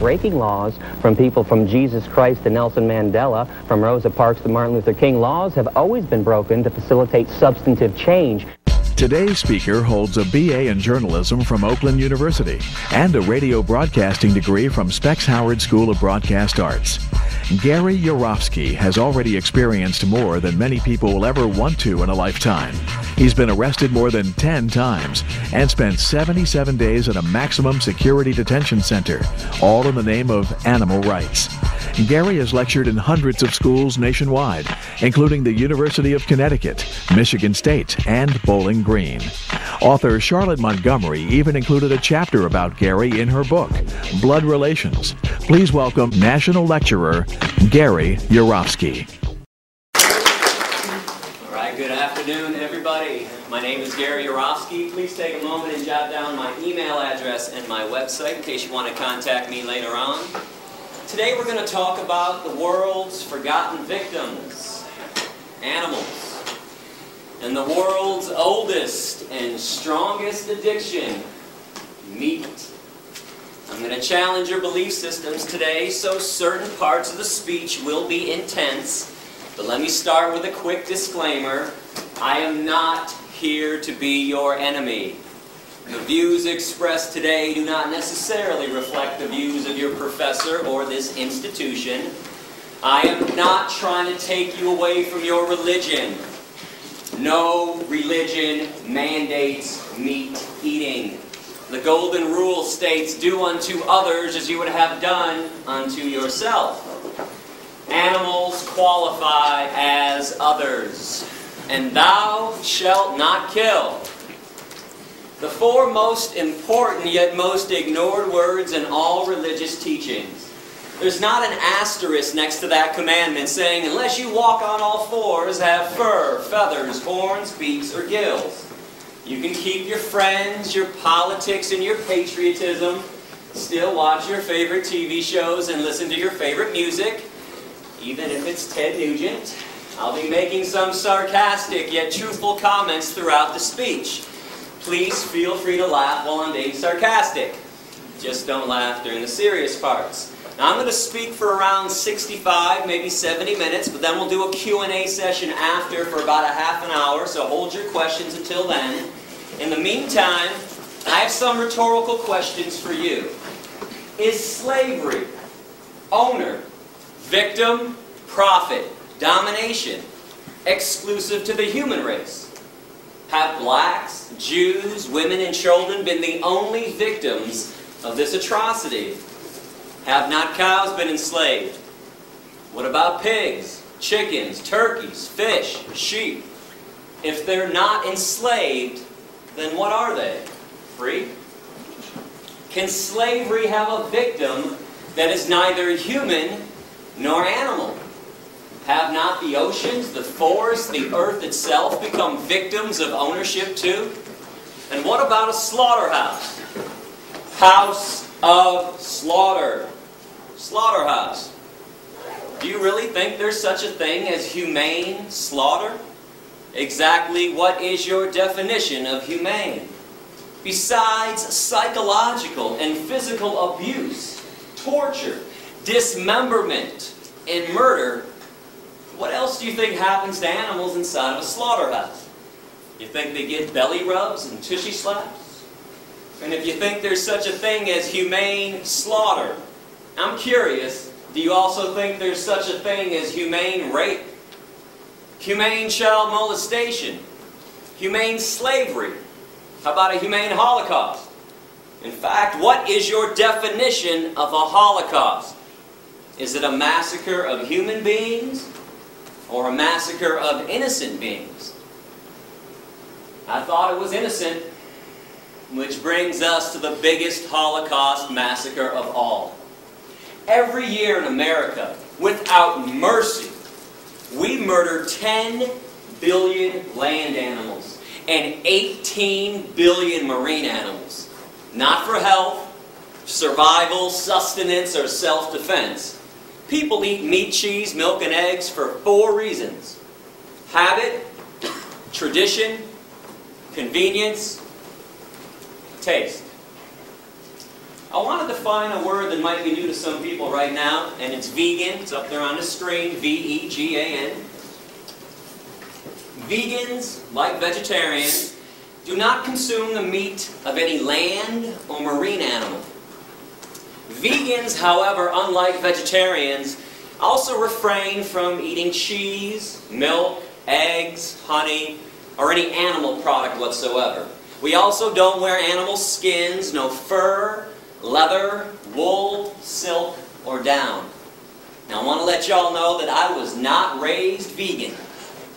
breaking laws, from people from Jesus Christ to Nelson Mandela, from Rosa Parks to Martin Luther King. Laws have always been broken to facilitate substantive change. Today's speaker holds a BA in journalism from Oakland University and a radio broadcasting degree from Specs Howard School of Broadcast Arts. Gary Yourofsky has already experienced more than many people will ever want to in a lifetime. He's been arrested more than 10 times and spent 77 days at a maximum security detention center, all in the name of animal rights. Gary has lectured in hundreds of schools nationwide, including the University of Connecticut, Michigan State, and Bowling Green. Author Charlotte Montgomery even included a chapter about Gary in her book, Blood Relations. Please welcome National Lecturer Gary Yourofsky. All right, good afternoon, everybody. My name is Gary Yourofsky. Please take a moment and jot down my email address and my website in case you want to contact me later on. Today we're going to talk about the world's forgotten victims, animals, and the world's oldest and strongest addiction, meat. I'm going to challenge your belief systems today, so certain parts of the speech will be intense. But let me start with a quick disclaimer. I am not here to be your enemy. The views expressed today do not necessarily reflect the views of your professor or this institution. I am not trying to take you away from your religion. No religion mandates meat eating. The golden rule states, do unto others as you would have done unto yourself. Animals qualify as others. And thou shalt not kill. The four most important yet most ignored words in all religious teachings. There's not an asterisk next to that commandment saying, unless you walk on all fours, have fur, feathers, horns, beaks, or gills. You can keep your friends, your politics, and your patriotism, still watch your favorite TV shows and listen to your favorite music, even if it's Ted Nugent. I'll be making some sarcastic yet truthful comments throughout the speech. Please feel free to laugh while I'm being sarcastic. Just don't laugh during the serious parts. Now I'm going to speak for around 65, maybe 70 minutes, but then we'll do a Q&A session after for about a half an hour, so hold your questions until then. In the meantime, I have some rhetorical questions for you. Is slavery, owner, victim, profit, domination, exclusive to the human race? Have blacks, Jews, women, and children been the only victims of this atrocity? Have not cows been enslaved? What about pigs, chickens, turkeys, fish, sheep? If they're not enslaved, then what are they? Free? Can slavery have a victim that is neither human nor animal? Have not the oceans, the forests, the earth itself become victims of ownership too? And what about a slaughterhouse? House of slaughter. Slaughterhouse. Do you really think there's such a thing as humane slaughter? Exactly what is your definition of humane? Besides psychological and physical abuse, torture, dismemberment, and murder, what else do you think happens to animals inside of a slaughterhouse? You think they get belly rubs and tushy slaps? And if you think there's such a thing as humane slaughter, I'm curious, do you also think there's such a thing as humane rape? Humane child molestation? Humane slavery? How about a humane Holocaust? In fact, what is your definition of a Holocaust? Is it a massacre of human beings or a massacre of innocent beings? I thought it was innocent, which brings us to the biggest Holocaust massacre of all. Every year in America, without mercy, we murder 10 billion land animals and 18 billion marine animals. Not for health, survival, sustenance, or self-defense. People eat meat, cheese, milk, and eggs for 4 reasons: habit, tradition, convenience, taste. I want to define a word that might be new to some people right now, and it's vegan. It's up there on the screen, V-E-G-A-N. Vegans, like vegetarians, do not consume the meat of any land or marine animal. Vegans, however, unlike vegetarians, also refrain from eating cheese, milk, eggs, honey, or any animal product whatsoever. We also don't wear animal skins, no fur, leather, wool, silk, or down. Now I want to let y'all know that I was not raised vegan.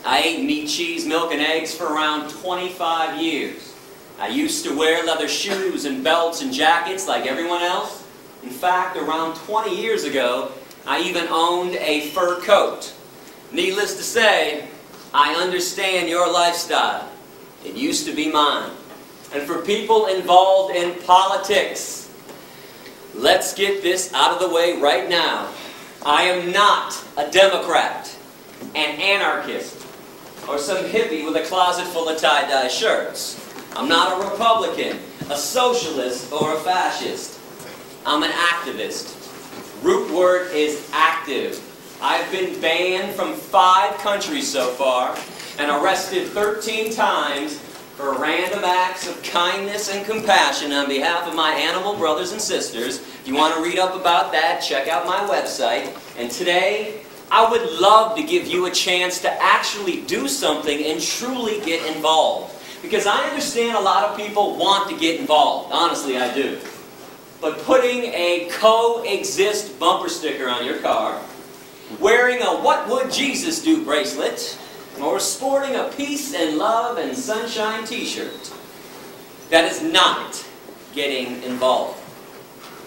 I ate meat, cheese, milk, and eggs for around 25 years. I used to wear leather shoes and belts and jackets like everyone else. In fact, around 20 years ago, I even owned a fur coat. Needless to say, I understand your lifestyle. It used to be mine. And for people involved in politics, let's get this out of the way right now. I am not a Democrat, an anarchist, or some hippie with a closet full of tie-dye shirts. I'm not a Republican, a socialist, or a fascist. I'm an activist. Root word is active. I've been banned from 5 countries so far and arrested 13 times for random acts of kindness and compassion on behalf of my animal brothers and sisters. If you want to read up about that, check out my website. And today, I would love to give you a chance to actually do something and truly get involved. Because I understand a lot of people want to get involved. Honestly, I do. But putting a coexist bumper sticker on your car, wearing a "What Would Jesus Do" bracelet, or sporting a peace and love and sunshine t-shirt, that is not getting involved.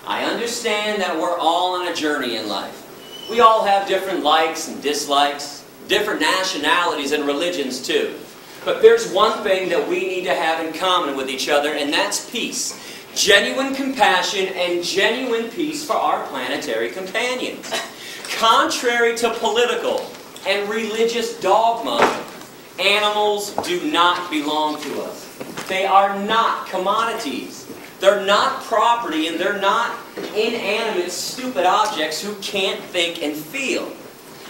I understand that we're all on a journey in life. We all have different likes and dislikes, different nationalities and religions too. But there's one thing that we need to have in common with each other, and that's peace. Genuine compassion and genuine peace for our planetary companions. Contrary to political and religious dogma, animals do not belong to us. They are not commodities. They're not property, and they're not inanimate, stupid objects who can't think and feel.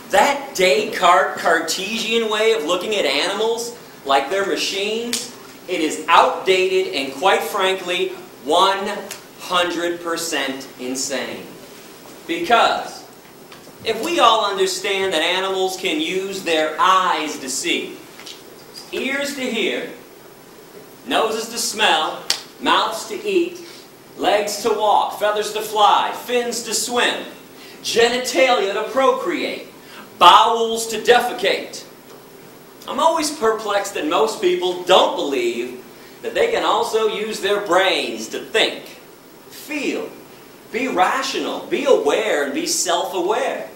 That Descartes Cartesian way of looking at animals like they're machines, it is outdated and, quite frankly, 100% insane. Because if we all understand that animals can use their eyes to see, ears to hear, noses to smell, mouths to eat, legs to walk, feathers to fly, fins to swim, genitalia to procreate, bowels to defecate, I'm always perplexed that most people don't believe that they can also use their brains to think, feel, be rational, be aware, and be self-aware.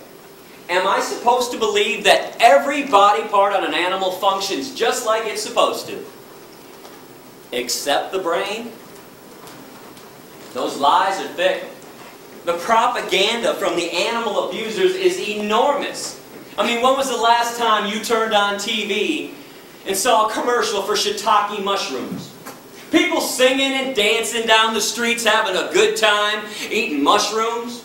Am I supposed to believe that every body part on an animal functions just like it's supposed to? Except the brain? Those lies are thick. The propaganda from the animal abusers is enormous. I mean, when was the last time you turned on TV and saw a commercial for shiitake mushrooms? People singing and dancing down the streets, having a good time, eating mushrooms.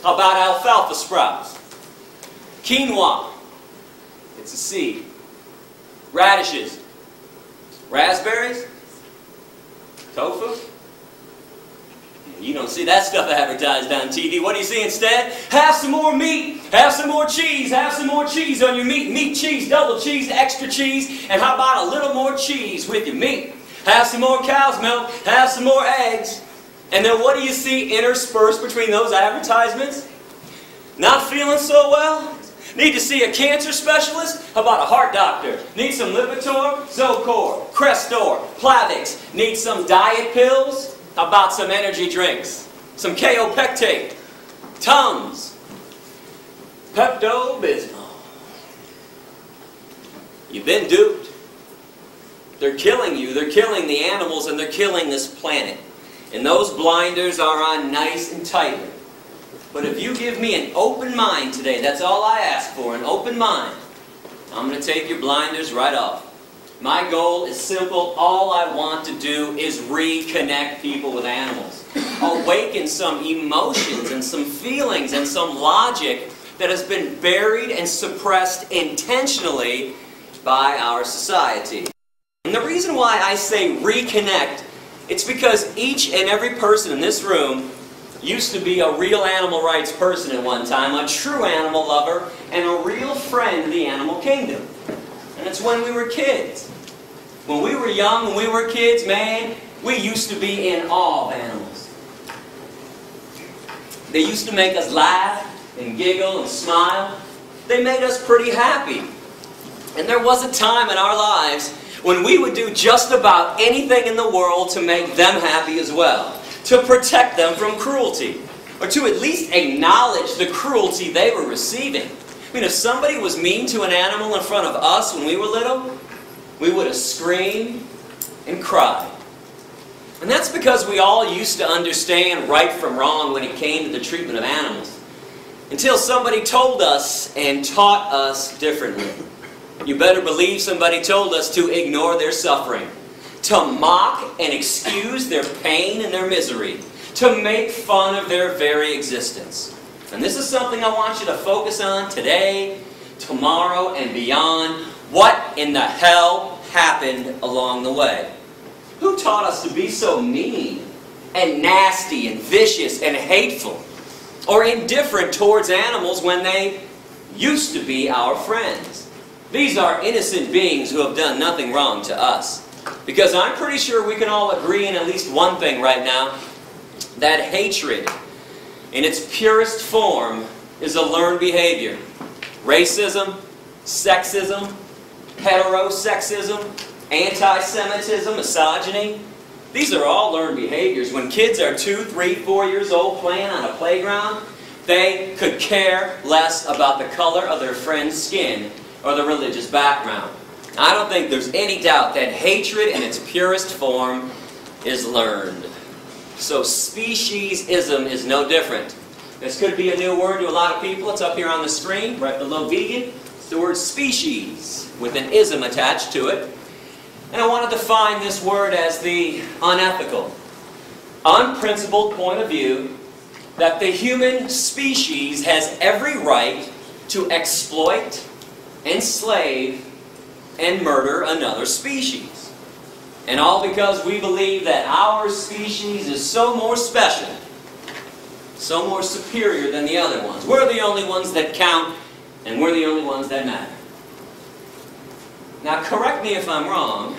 How about alfalfa sprouts? Quinoa. It's a seed. Radishes. Raspberries. Tofu. You don't see that stuff advertised on TV. What do you see instead? Have some more meat. Have some more cheese. Have some more cheese on your meat. Meat, cheese, double cheese, extra cheese. And how about a little more cheese with your meat? Have some more cow's milk. Have some more eggs. And then what do you see interspersed between those advertisements? Not feeling so well? Need to see a cancer specialist? How about a heart doctor? Need some Lipitor, Zocor, Crestor, Plavix? Need some diet pills? How about some energy drinks? Some Kaopectate, Tums, Pepto-Bismol. You've been duped. They're killing you, they're killing the animals, and they're killing this planet. And those blinders are on nice and tightly. But if you give me an open mind today, that's all I ask for, an open mind, I'm going to take your blinders right off. My goal is simple. All I want to do is reconnect people with animals. Awaken some emotions and some feelings and some logic that has been buried and suppressed intentionally by our society. And the reason why I say reconnect, it's because each and every person in this room used to be a real animal rights person at one time, a true animal lover, and a real friend of the animal kingdom. And it's when we were kids. When we were young, when we were kids, man, we used to be in awe of animals. They used to make us laugh and giggle and smile. They made us pretty happy. And there was a time in our lives when we would do just about anything in the world to make them happy as well, to protect them from cruelty, or to at least acknowledge the cruelty they were receiving. I mean, if somebody was mean to an animal in front of us when we were little, we would have screamed and cried. And that's because we all used to understand right from wrong when it came to the treatment of animals, until somebody told us and taught us differently. You better believe somebody told us to ignore their suffering, to mock and excuse their pain and their misery, to make fun of their very existence. And this is something I want you to focus on today, tomorrow, and beyond. What in the hell happened along the way? Who taught us to be so mean and nasty and vicious and hateful or indifferent towards animals when they used to be our friends? These are innocent beings who have done nothing wrong to us. Because I'm pretty sure we can all agree in at least one thing right now, that hatred in its purest form is a learned behavior. Racism, sexism, heterosexism, anti-Semitism, misogyny, these are all learned behaviors. When kids are 2, 3, 4 years old playing on a playground, they could care less about the color of their friend's skin or the religious background. I don't think there's any doubt that hatred in its purest form is learned. So speciesism is no different. This could be a new word to a lot of people. It's up here on the screen, right below vegan. It's the word species, with an ism attached to it. And I want to define this word as the unethical, unprincipled point of view that the human species has every right to exploit, enslave, and murder another species. And all because we believe that our species is so more special, so more superior than the other ones. We're the only ones that count, and we're the only ones that matter. Now, correct me if I'm wrong,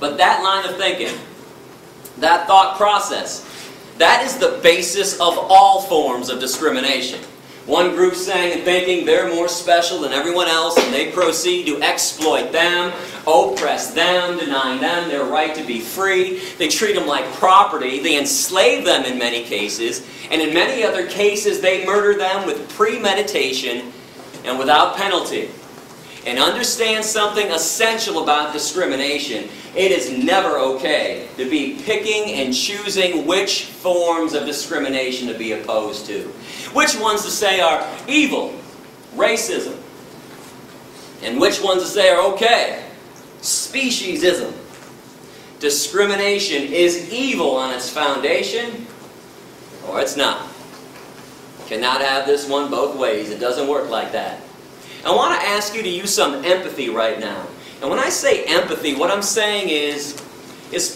but that line of thinking, that thought process, that is the basis of all forms of discrimination. One group saying and thinking they're more special than everyone else, and they proceed to exploit them, oppress them, denying them their right to be free. They treat them like property. They enslave them in many cases, and in many other cases they murder them with premeditation and without penalty. And understand something essential about discrimination. It is never okay to be picking and choosing which forms of discrimination to be opposed to. Which ones to say are evil, racism, and which ones to say are okay, speciesism. Discrimination is evil on its foundation, or it's not. Cannot have this one both ways. It doesn't work like that. I want to ask you to use some empathy right now. And when I say empathy, what I'm saying is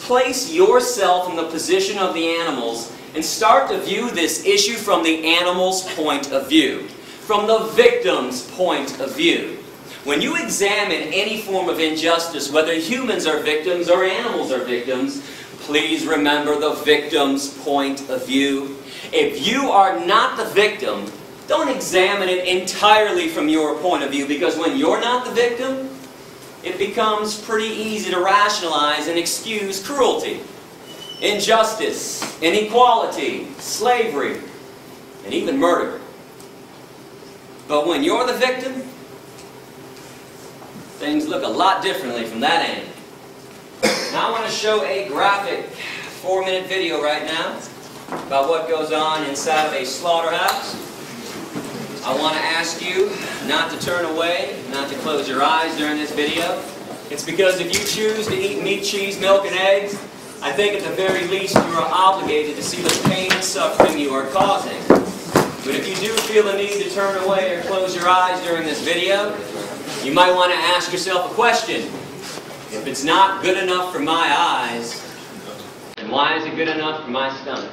place yourself in the position of the animals and start to view this issue from the animal's point of view, from the victim's point of view. When you examine any form of injustice, whether humans are victims or animals are victims, please remember the victim's point of view. If you are not the victim, don't examine it entirely from your point of view, because when you're not the victim, it becomes pretty easy to rationalize and excuse cruelty, injustice, inequality, slavery, and even murder. But when you're the victim, things look a lot differently from that end. Now I want to show a graphic 4-minute video right now about what goes on inside of a slaughterhouse. I want to ask you not to turn away, not to close your eyes during this video. It's because if you choose to eat meat, cheese, milk, and eggs, I think at the very least you are obligated to see the pain and suffering you are causing. But if you do feel the need to turn away or close your eyes during this video, you might want to ask yourself a question. If it's not good enough for my eyes, then why is it good enough for my stomach?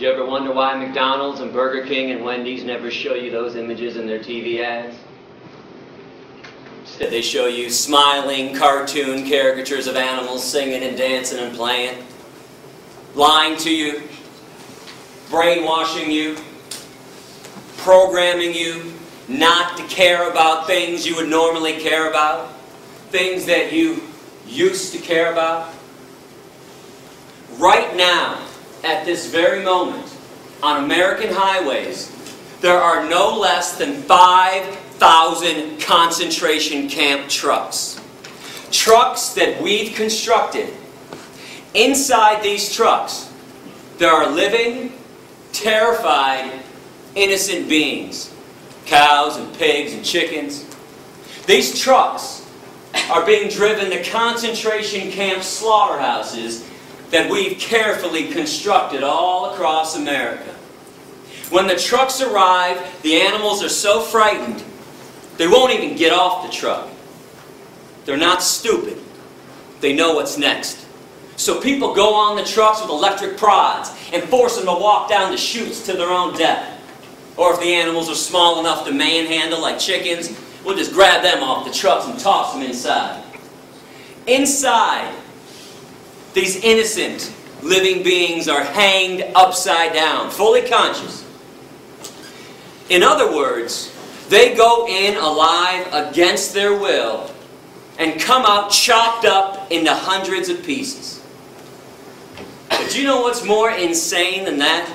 Do you ever wonder why McDonald's and Burger King and Wendy's never show you those images in their TV ads? Instead they show you smiling cartoon caricatures of animals singing and dancing and playing, lying to you, brainwashing you, programming you not to care about things you would normally care about, things that you used to care about. Right now, at this very moment, on American highways, there are no less than 5,000 concentration camp trucks. Trucks that we've constructed. Inside these trucks, there are living, terrified, innocent beings. Cows and pigs and chickens. These trucks are being driven to concentration camp slaughterhouses that we've carefully constructed all across America. When the trucks arrive, the animals are so frightened, they won't even get off the truck. They're not stupid. They know what's next. So people go on the trucks with electric prods and force them to walk down the chutes to their own death. Or if the animals are small enough to manhandle like chickens, we'll just grab them off the trucks and toss them inside. Inside, these innocent living beings are hanged upside down, fully conscious. In other words, they go in alive against their will and come out chopped up into hundreds of pieces. But you know what's more insane than that?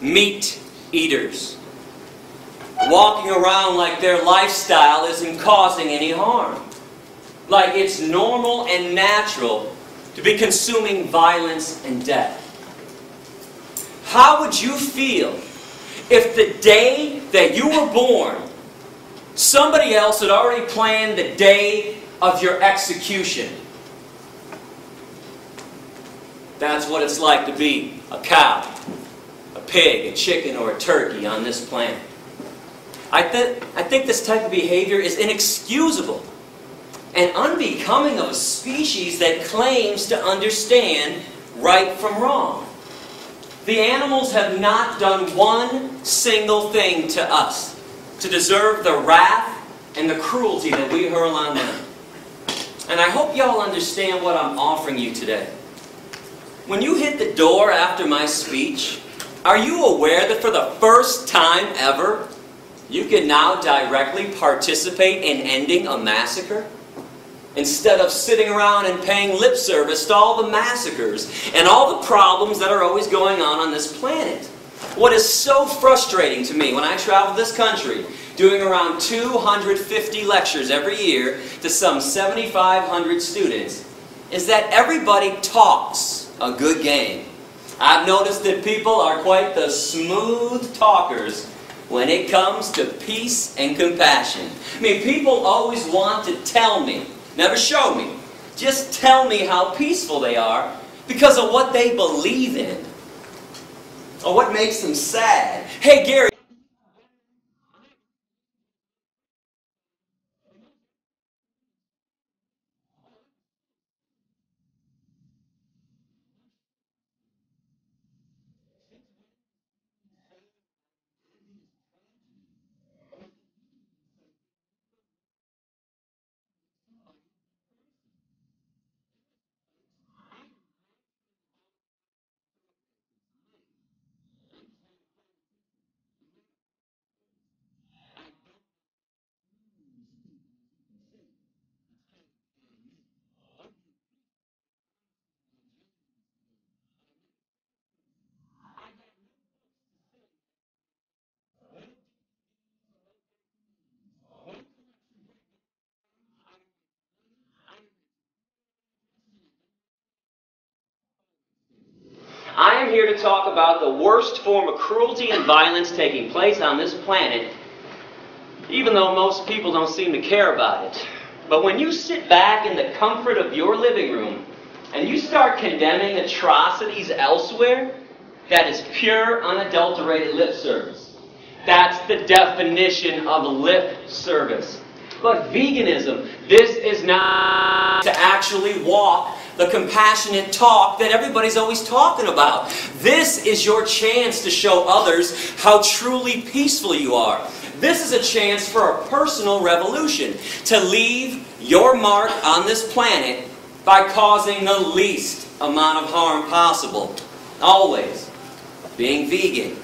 Meat eaters. Walking around like their lifestyle isn't causing any harm. Like it's normal and natural to be consuming violence and death. How would you feel if the day that you were born, somebody else had already planned the day of your execution? That's what it's like to be a cow, a pig, a chicken, or a turkey on this planet. I think this type of behavior is inexcusable and unbecoming of a species that claims to understand right from wrong. The animals have not done one single thing to us to deserve the wrath and the cruelty that we hurl on them. And I hope y'all understand what I'm offering you today. When you hit the door after my speech, are you aware that for the first time ever, you can now directly participate in ending a massacre? Instead of sitting around and paying lip service to all the massacres and all the problems that are always going on this planet. What is so frustrating to me when I travel this country, doing around 250 lectures every year to some 7,500 students, is that everybody talks a good game. I've noticed that people are quite the smooth talkers when it comes to peace and compassion. I mean, people always want to tell me, never show me, just tell me how peaceful they are because of what they believe in or what makes them sad. Hey, Gary. I am here to talk about the worst form of cruelty and violence taking place on this planet, even though most people don't seem to care about it. But when you sit back in the comfort of your living room and you start condemning atrocities elsewhere, that is pure, unadulterated lip service. That's the definition of lip service. But veganism, this is not to actually walk the compassionate talk that everybody's always talking about. This is your chance to show others how truly peaceful you are. This is a chance for a personal revolution, to leave your mark on this planet by causing the least amount of harm possible. Always being vegan.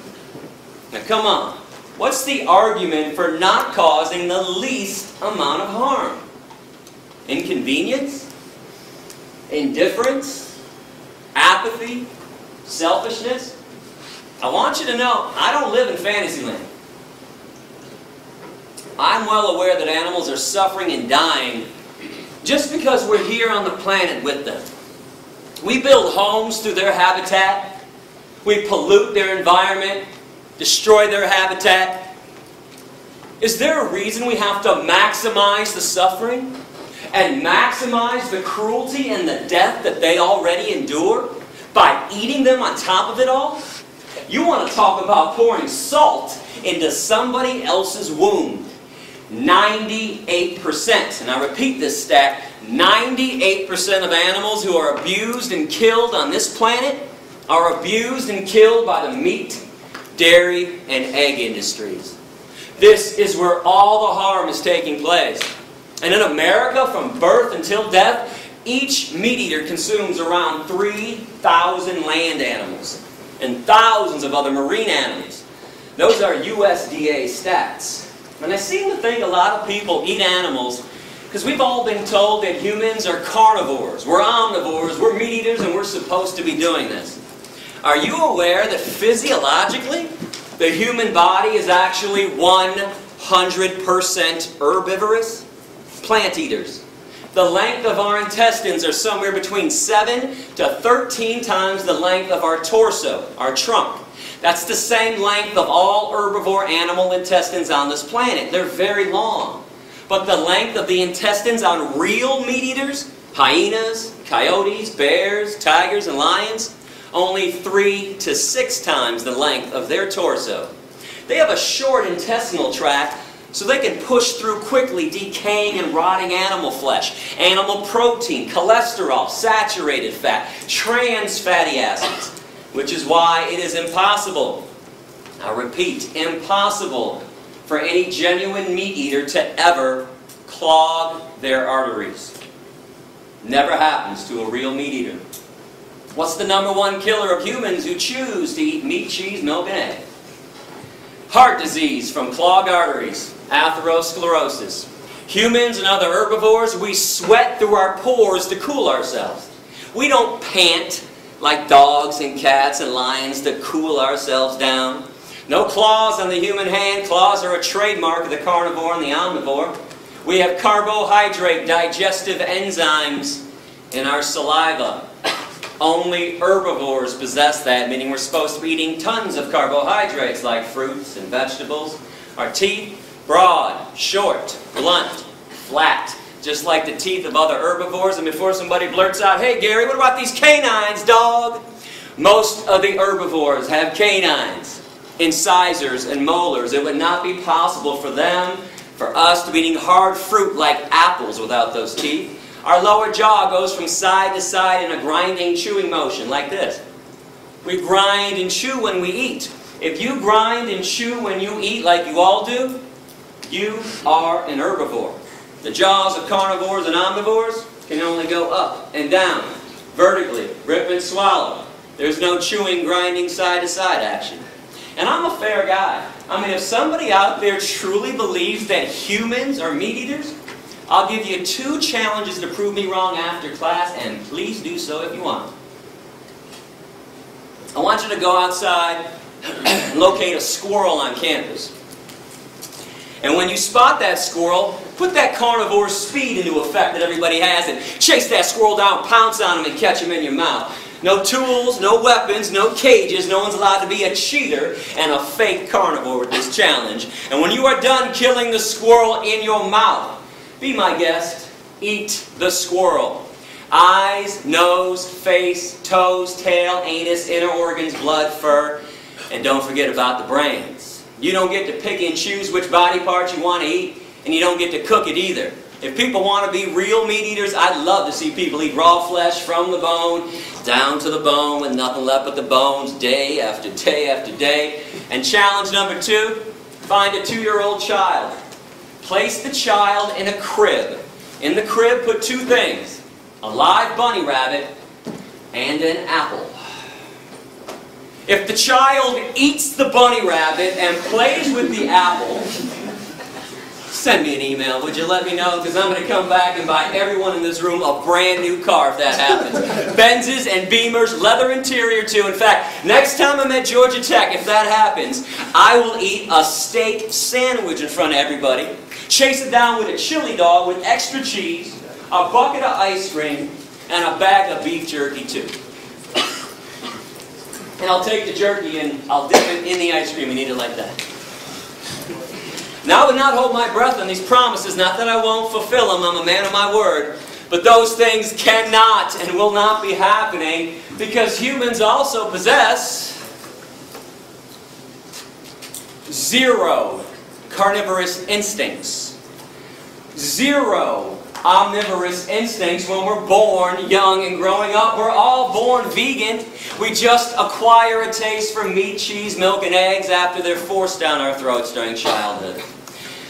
Now come on. What's the argument for not causing the least amount of harm? Inconvenience? Indifference? Apathy? selfishness. I want you to know, I don't live in Fantasyland. I'm well aware that animals are suffering and dying just because we're here on the planet with them. We build homes through their habitat. We pollute their environment, destroy their habitat. Is there a reason we have to maximize the suffering and maximize the cruelty and the death that they already endure by eating them on top of it all? You want to talk about pouring salt into somebody else's wound. 98%, and I repeat this stat, 98% of animals who are abused and killed on this planet are abused and killed by the meat, dairy, and egg industries. This is where all the harm is taking place. And in America, from birth until death, each meat eater consumes around 3,000 land animals and thousands of other marine animals. Those are USDA stats. And I seem to think a lot of people eat animals because we've all been told that humans are carnivores, we're omnivores, we're meat eaters, and we're supposed to be doing this. Are you aware that physiologically, the human body is actually 100% herbivorous? Plant eaters. The length of our intestines are somewhere between 7 to 13 times the length of our torso, our trunk. That's the same length of all herbivore animal intestines on this planet. They're very long. But the length of the intestines on real meat eaters, hyenas, coyotes, bears, tigers, and lions, only 3 to 6 times the length of their torso. They have a short intestinal tract so they can push through quickly decaying and rotting animal flesh, animal protein, cholesterol, saturated fat, trans fatty acids, which is why it is impossible, I repeat, impossible for any genuine meat eater to ever clog their arteries. Never happens to a real meat eater. What's the #1 killer of humans who choose to eat meat, cheese, milk, and egg? Heart disease from clogged arteries, atherosclerosis. Humans and other herbivores, we sweat through our pores to cool ourselves. We don't pant like dogs and cats and lions to cool ourselves down. No claws on the human hand. Claws are a trademark of the carnivore and the omnivore. We have carbohydrate digestive enzymes in our saliva. Only herbivores possess that, meaning we're supposed to be eating tons of carbohydrates like fruits and vegetables. Our teeth, broad, short, blunt, flat, just like the teeth of other herbivores. And before somebody blurts out, "Hey Gary, what about these canines, dog?" Most of the herbivores have canines, incisors, and molars. It would not be possible for them, for us, to be eating hard fruit like apples without those teeth. Our lower jaw goes from side to side in a grinding, chewing motion, like this. We grind and chew when we eat. If you grind and chew when you eat like you all do, you are an herbivore. The jaws of carnivores and omnivores can only go up and down, vertically, rip and swallow. There's no chewing, grinding, side-to-side action. And I'm a fair guy. I mean, if somebody out there truly believes that humans are meat eaters, I'll give you 2 challenges to prove me wrong after class, and please do so if you want. I want you to go outside and locate a squirrel on campus. And when you spot that squirrel, put that carnivore speed into effect that everybody has and chase that squirrel down, pounce on him, and catch him in your mouth. No tools, no weapons, no cages. No one's allowed to be a cheater and a fake carnivore with this challenge. And when you are done killing the squirrel in your mouth, be my guest, eat the squirrel. Eyes, nose, face, toes, tail, anus, inner organs, blood, fur, and don't forget about the brains. You don't get to pick and choose which body parts you want to eat, and you don't get to cook it either. If people want to be real meat eaters, I'd love to see people eat raw flesh from the bone, down to the bone, with nothing left but the bones, day after day after day. And challenge #2, find a 2-year-old child. Place the child in a crib. In the crib, put 2 things: a live bunny rabbit and an apple. If the child eats the bunny rabbit and plays with the apple, send me an email, would you? Let me know, because I'm going to come back and buy everyone in this room a brand new car if that happens. Benzes and Beamers, leather interior too. In fact, next time I'm at Georgia Tech, if that happens, I will eat a steak sandwich in front of everybody, chase it down with a chili dog with extra cheese, a bucket of ice cream, and a bag of beef jerky too. And I'll take the jerky and I'll dip it in the ice cream and eat it like that. Now I would not hold my breath on these promises, not that I won't fulfill them, I'm a man of my word, but those things cannot and will not be happening because humans also possess 0 carnivorous instincts. 0 omnivorous instincts when we're born young and growing up. We're all born vegan. We just acquire a taste for meat, cheese, milk, and eggs after they're forced down our throats during childhood.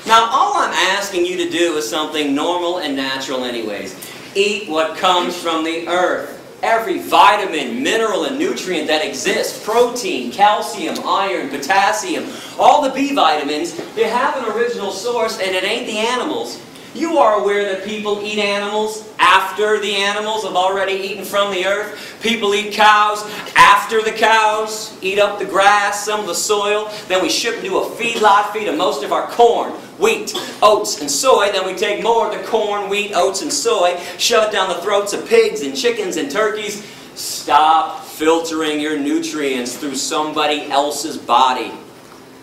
Now, all I'm asking you to do is something normal and natural anyways. Eat what comes from the earth. Every vitamin, mineral, and nutrient that exists, protein, calcium, iron, potassium, all the B vitamins, they have an original source and it ain't the animals. You are aware that people eat animals after the animals have already eaten from the earth. People eat cows after the cows eat up the grass, some of the soil. Then we ship them to a feedlot, feed them most of our corn, wheat, oats, and soy. Then we take more of the corn, wheat, oats, and soy, shove it down the throats of pigs and chickens and turkeys. Stop filtering your nutrients through somebody else's body.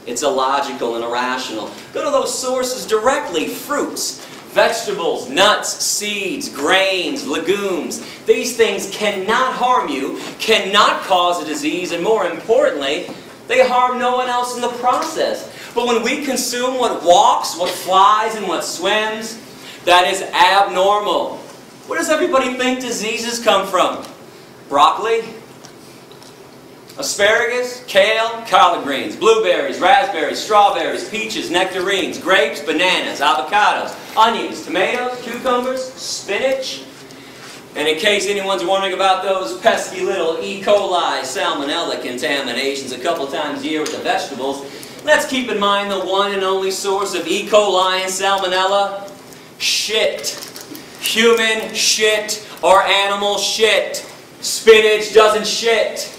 It's illogical and irrational. Go to those sources directly. Fruits, vegetables, nuts, seeds, grains, legumes. These things cannot harm you, cannot cause a disease, and more importantly, they harm no one else in the process. But when we consume what walks, what flies, and what swims, that is abnormal. Where does everybody think diseases come from? Broccoli? Asparagus, kale, collard greens, blueberries, raspberries, strawberries, peaches, nectarines, grapes, bananas, avocados, onions, tomatoes, cucumbers, spinach. And in case anyone's wondering about those pesky little E. coli, salmonella contaminations a couple times a year with the vegetables, let's keep in mind the one and only source of E. coli and salmonella: shit. Human shit or animal shit. Spinach doesn't shit.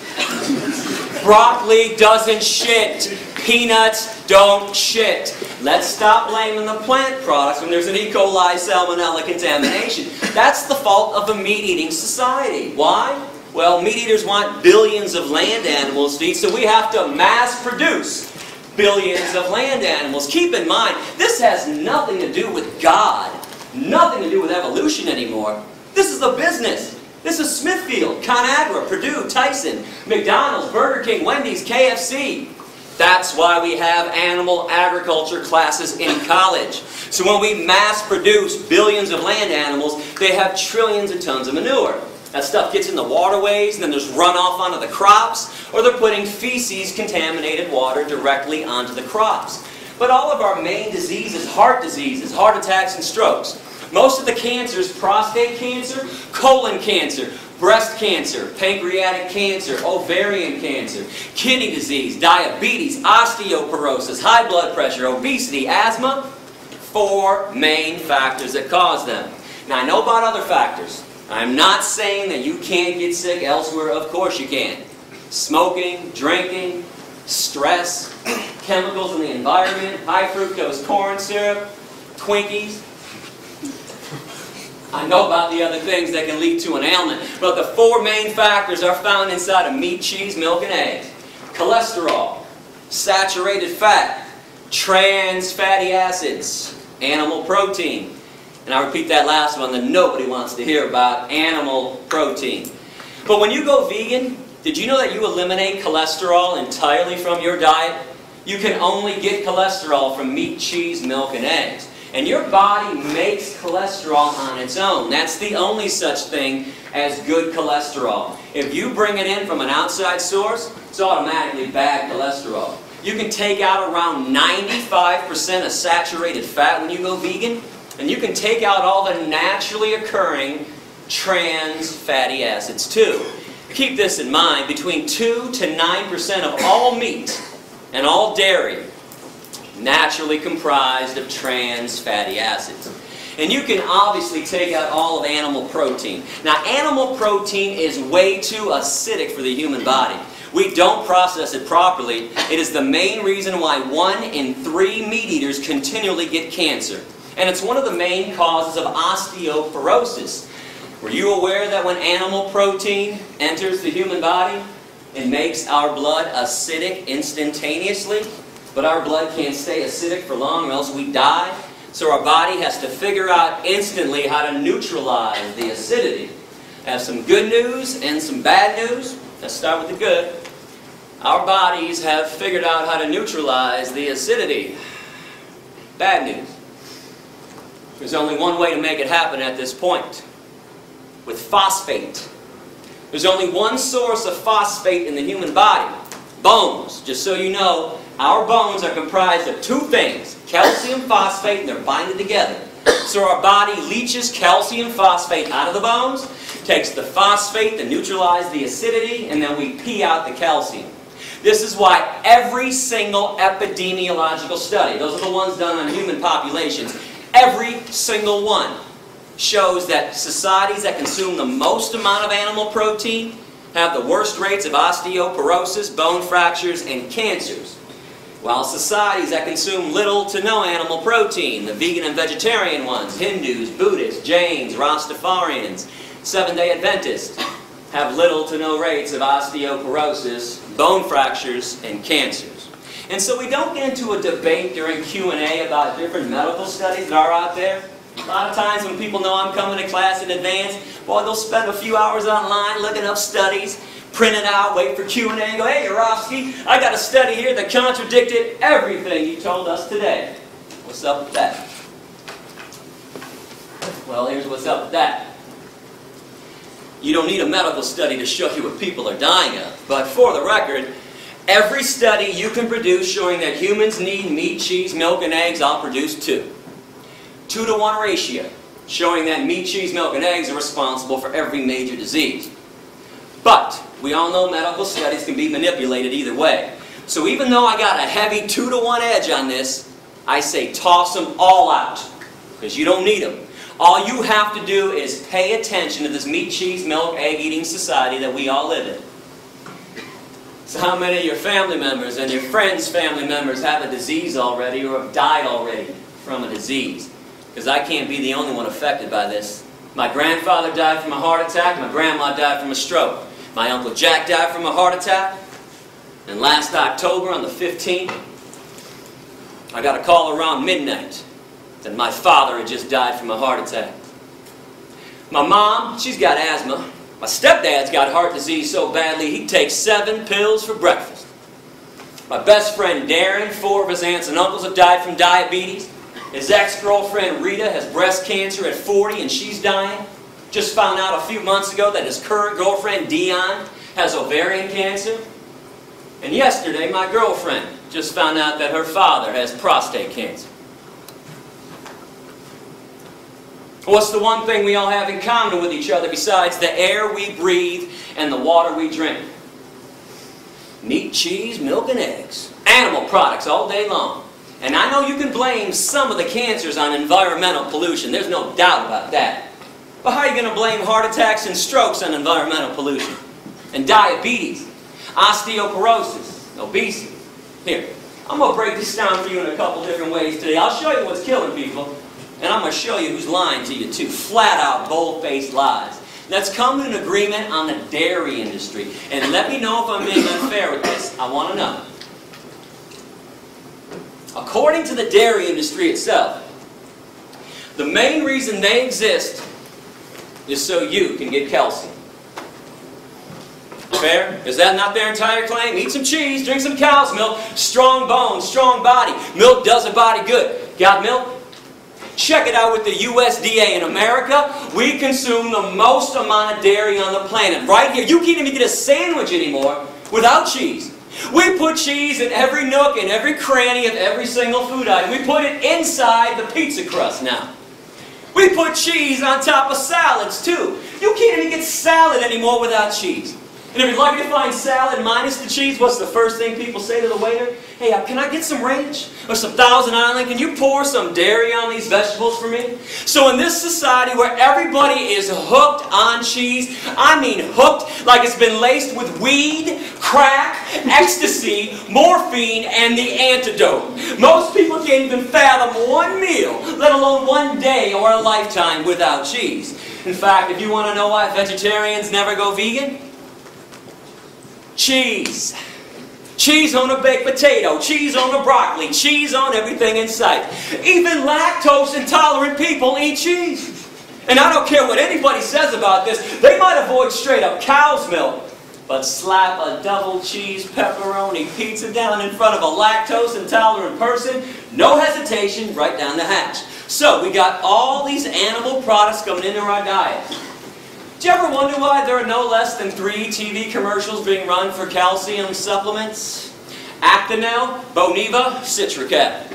Broccoli doesn't shit. Peanuts don't shit. Let's stop blaming the plant products when there's an E. coli salmonella contamination. That's the fault of a meat-eating society. Why? Well, meat eaters want billions of land animals to eat, so we have to mass produce billions of land animals. Keep in mind, this has nothing to do with God, nothing to do with evolution anymore. This is a business. This is Smithfield, ConAgra, Purdue, Tyson, McDonald's, Burger King, Wendy's, KFC. That's why we have animal agriculture classes in college. So when we mass produce billions of land animals, they have trillions of tons of manure. That stuff gets in the waterways, and then there's runoff onto the crops, or they're putting feces, contaminated water, directly onto the crops. But all of our main diseases, heart attacks, and strokes. Most of the cancers: prostate cancer, colon cancer, breast cancer, pancreatic cancer, ovarian cancer, kidney disease, diabetes, osteoporosis, high blood pressure, obesity, asthma. 4 main factors that cause them. Now, I know about other factors. I'm not saying that you can't get sick elsewhere. Of course you can. Smoking, drinking, stress, chemicals in the environment, high fructose corn syrup, Twinkies. I know about the other things that can lead to an ailment, but the 4 main factors are found inside of meat, cheese, milk, and eggs. Cholesterol, saturated fat, trans fatty acids, animal protein. And I repeat that last one that nobody wants to hear about: animal protein. But when you go vegan, did you know that you eliminate cholesterol entirely from your diet? You can only get cholesterol from meat, cheese, milk, and eggs. And your body makes cholesterol on its own. That's the only such thing as good cholesterol. If you bring it in from an outside source, it's automatically bad cholesterol. You can take out around 95% of saturated fat when you go vegan, and you can take out all the naturally occurring trans fatty acids too. Keep this in mind: between 2 to 9% of all meat and all dairy naturally comprised of trans fatty acids. And you can obviously take out all of animal protein. Now, animal protein is way too acidic for the human body. We don't process it properly. It is the main reason why 1 in 3 meat eaters continually get cancer. And it's one of the main causes of osteoporosis. Were you aware that when animal protein enters the human body, it makes our blood acidic instantaneously? But our blood can't stay acidic for long or else we die. So our body has to figure out instantly how to neutralize the acidity. I have some good news and some bad news. Let's start with the good. Our bodies have figured out how to neutralize the acidity. Bad news. There's only one way to make it happen at this point. With phosphate. There's only one source of phosphate in the human body. Bones. Just so you know, our bones are comprised of 2 things. Calcium phosphate, and they're binded together. So our body leaches calcium phosphate out of the bones, takes the phosphate to neutralize the acidity, and then we pee out the calcium. This is why every single epidemiological study, those are the ones done on human populations, every single one shows that societies that consume the most amount of animal protein have the worst rates of osteoporosis, bone fractures, and cancers. While societies that consume little to no animal protein, the vegan and vegetarian ones, Hindus, Buddhists, Jains, Rastafarians, Seventh-day Adventists, have little to no rates of osteoporosis, bone fractures, and cancers. And so we don't get into a debate during Q&A about different medical studies that are out there. A lot of times when people know I'm coming to class in advance, boy, they'll spend a few hours online looking up studies, print it out, wait for Q&A, and go, hey, Yourofsky, I got a study here that contradicted everything you told us today. What's up with that? Well, here's what's up with that. You don't need a medical study to show you what people are dying of. But for the record, every study you can produce showing that humans need meat, cheese, milk, and eggs, I'll produce 2. 2-to-1 ratio, showing that meat, cheese, milk, and eggs are responsible for every major disease. But we all know medical studies can be manipulated either way. So even though I got a heavy 2-to-1 edge on this, I say toss them all out, because you don't need them. All you have to do is pay attention to this meat, cheese, milk, egg-eating society that we all live in. So how many of your family members and your friends' family members have a disease already or have died already from a disease? Because I can't be the only one affected by this. My grandfather died from a heart attack. My grandma died from a stroke. My Uncle Jack died from a heart attack. And last October, on the 15th, I got a call around midnight that my father had just died from a heart attack. My mom, she's got asthma. My stepdad's got heart disease so badly he takes 7 pills for breakfast. My best friend Darren, 4 of his aunts and uncles have died from diabetes. His ex-girlfriend Rita has breast cancer at 40 and she's dying. Just found out a few months ago that his current girlfriend Dion has ovarian cancer. And yesterday my girlfriend just found out that her father has prostate cancer. What's the one thing we all have in common with each other besides the air we breathe and the water we drink? Meat, cheese, milk, and eggs. Animal products all day long. And I know you can blame some of the cancers on environmental pollution. There's no doubt about that. But how are you going to blame heart attacks and strokes on environmental pollution? And diabetes, osteoporosis, obesity. Here, I'm going to break this down for you in a couple different ways today. I'll show you what's killing people. And I'm going to show you who's lying to you too. Flat out, bold-faced lies. Let's come to an agreement on the dairy industry. And let me know if I'm being unfair with this. I want to know. According to the dairy industry itself, the main reason they exist is so you can get calcium. Fair? Is that not their entire claim? Eat some cheese, drink some cow's milk, strong bones, strong body. Milk does a body good. Got milk? Check it out with the USDA. In America, we consume the most amount of dairy on the planet. Right here, you can't even get a sandwich anymore without cheese. We put cheese in every nook and every cranny of every single food item. We put it inside the pizza crust now. We put cheese on top of salads too. You can't even get salad anymore without cheese. And if you're lucky to find salad minus the cheese, what's the first thing people say to the waiter? Hey, can I get some ranch? Or some Thousand Island? Can you pour some dairy on these vegetables for me? So in this society where everybody is hooked on cheese, I mean hooked like it's been laced with weed, crack, ecstasy, morphine, and the antidote. Most people can't even fathom one meal, let alone one day or a lifetime without cheese. In fact, if you want to know why vegetarians never go vegan, cheese. Cheese on a baked potato, cheese on a broccoli, cheese on everything in sight. Even lactose intolerant people eat cheese. And I don't care what anybody says about this, they might avoid straight up cow's milk, but slap a double cheese pepperoni pizza down in front of a lactose intolerant person, no hesitation, right down the hatch. So we got all these animal products coming into our diet. Do you ever wonder why there are no less than 3 TV commercials being run for calcium supplements? Actonel, Boniva, Citracat.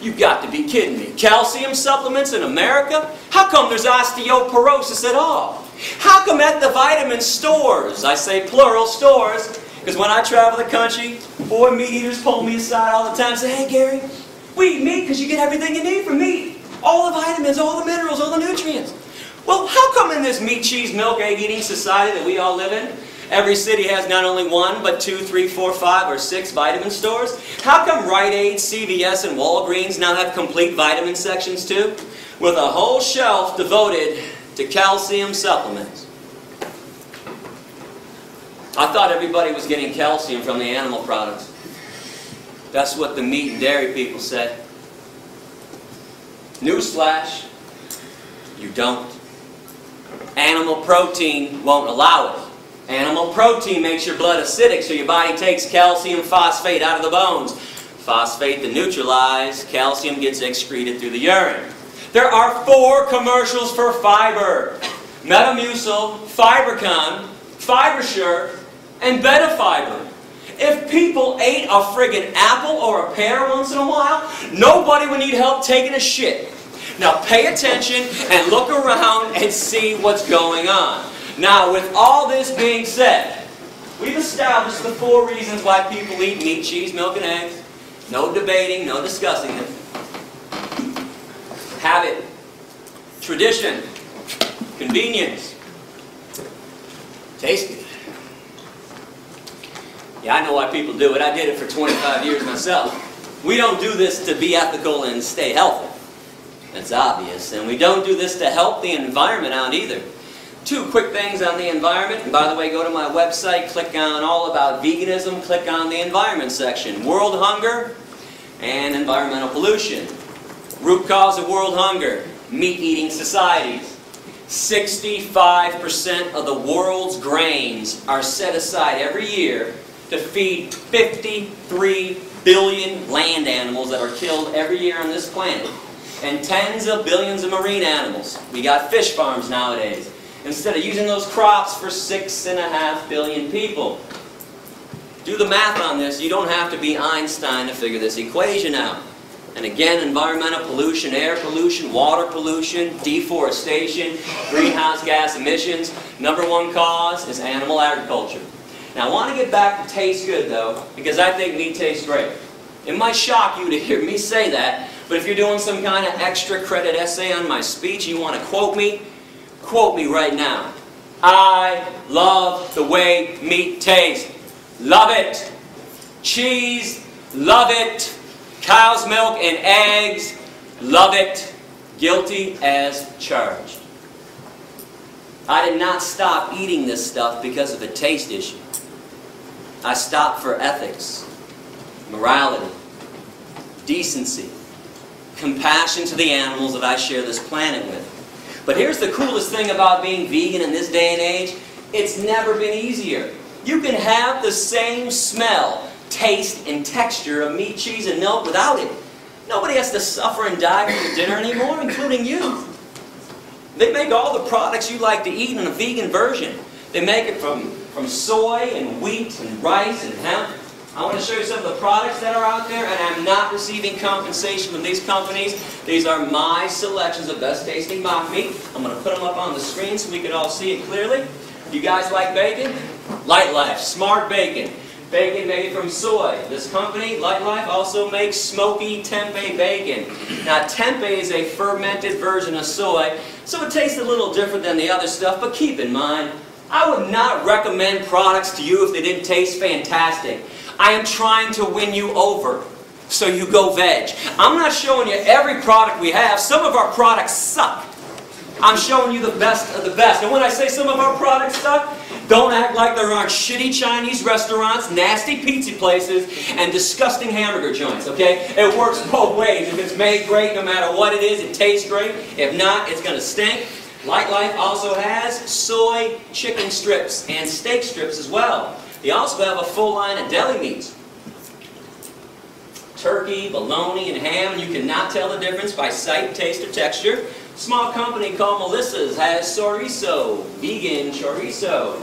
You've got to be kidding me. Calcium supplements in America? How come there's osteoporosis at all? How come at the vitamin stores, I say plural stores, because when I travel the country, boy, meat eaters pull me aside all the time and say, hey Gary, we eat meat because you get everything you need from meat. All the vitamins, all the minerals, all the nutrients. Well, how come in this meat, cheese, milk, egg eating society that we all live in, every city has not only 1, but 2, 3, 4, 5, or 6 vitamin stores? How come Rite Aid, CVS, and Walgreens now have complete vitamin sections too? With a whole shelf devoted to calcium supplements. I thought everybody was getting calcium from the animal products. That's what the meat and dairy people say. Newsflash, you don't. Animal protein won't allow it. Animal protein makes your blood acidic, so your body takes calcium phosphate out of the bones. Phosphate to neutralize, calcium gets excreted through the urine. There are 4 commercials for fiber. Metamucil, Fibercon, Fibersure, and Betafiber. If people ate a friggin' apple or a pear once in a while, nobody would need help taking a shit. Now pay attention and look around and see what's going on. Now with all this being said, we've established the 4 reasons why people eat meat, cheese, milk, and eggs. No debating, no discussing it. Habit, tradition, convenience, taste good. Yeah, I know why people do it. I did it for 25 years myself. We don't do this to be ethical and stay healthy. That's obvious. And we don't do this to help the environment out either. 2 quick things on the environment. And by the way, go to my website, click on All About Veganism, click on the Environment section. World hunger and environmental pollution. Root cause of world hunger, meat-eating societies. 65% of the world's grains are set aside every year to feed 53 billion land animals that are killed every year on this planet. And tens of billions of marine animals. We got fish farms nowadays. Instead of using those crops for 6.5 billion people. Do the math on this. You don't have to be Einstein to figure this equation out. And again, environmental pollution, air pollution, water pollution, deforestation, greenhouse gas emissions. #1 cause is animal agriculture. Now I want to get back to taste good though, because I think meat tastes great. It might shock you to hear me say that, but if you're doing some kind of extra credit essay on my speech, you want to quote me right now. I love the way meat tastes. Love it. Cheese, love it. Cow's milk and eggs, love it. Guilty as charged. I did not stop eating this stuff because of a taste issue. I stopped for ethics, morality, decency, compassion to the animals that I share this planet with. But here's the coolest thing about being vegan in this day and age. It's never been easier. You can have the same smell, taste, and texture of meat, cheese, and milk without it. Nobody has to suffer and die for your dinner anymore, including you. They make all the products you like to eat in a vegan version. They make it from soy and wheat and rice and hemp. I want to show you some of the products that are out there, and I'm not receiving compensation from these companies. These are my selections of best tasting mock meat. I'm going to put them up on the screen so we can all see it clearly. You guys like bacon? Light Life, smart bacon. Bacon made from soy. This company, Light Life, also makes smoky tempeh bacon. Now, tempeh is a fermented version of soy, so it tastes a little different than the other stuff, but keep in mind, I would not recommend products to you if they didn't taste fantastic. I am trying to win you over, so you go veg. I'm not showing you every product we have. Some of our products suck. I'm showing you the best of the best. And when I say some of our products suck, don't act like there aren't shitty Chinese restaurants, nasty pizza places, and disgusting hamburger joints, okay? It works both ways. If it's made great, no matter what it is, it tastes great. If not, it's going to stink. Light Life also has soy chicken strips and steak strips as well. They also have a full line of deli meats. Turkey, bologna, and ham, and you cannot tell the difference by sight, taste, or texture. A small company called Melissa's has chorizo, vegan chorizo.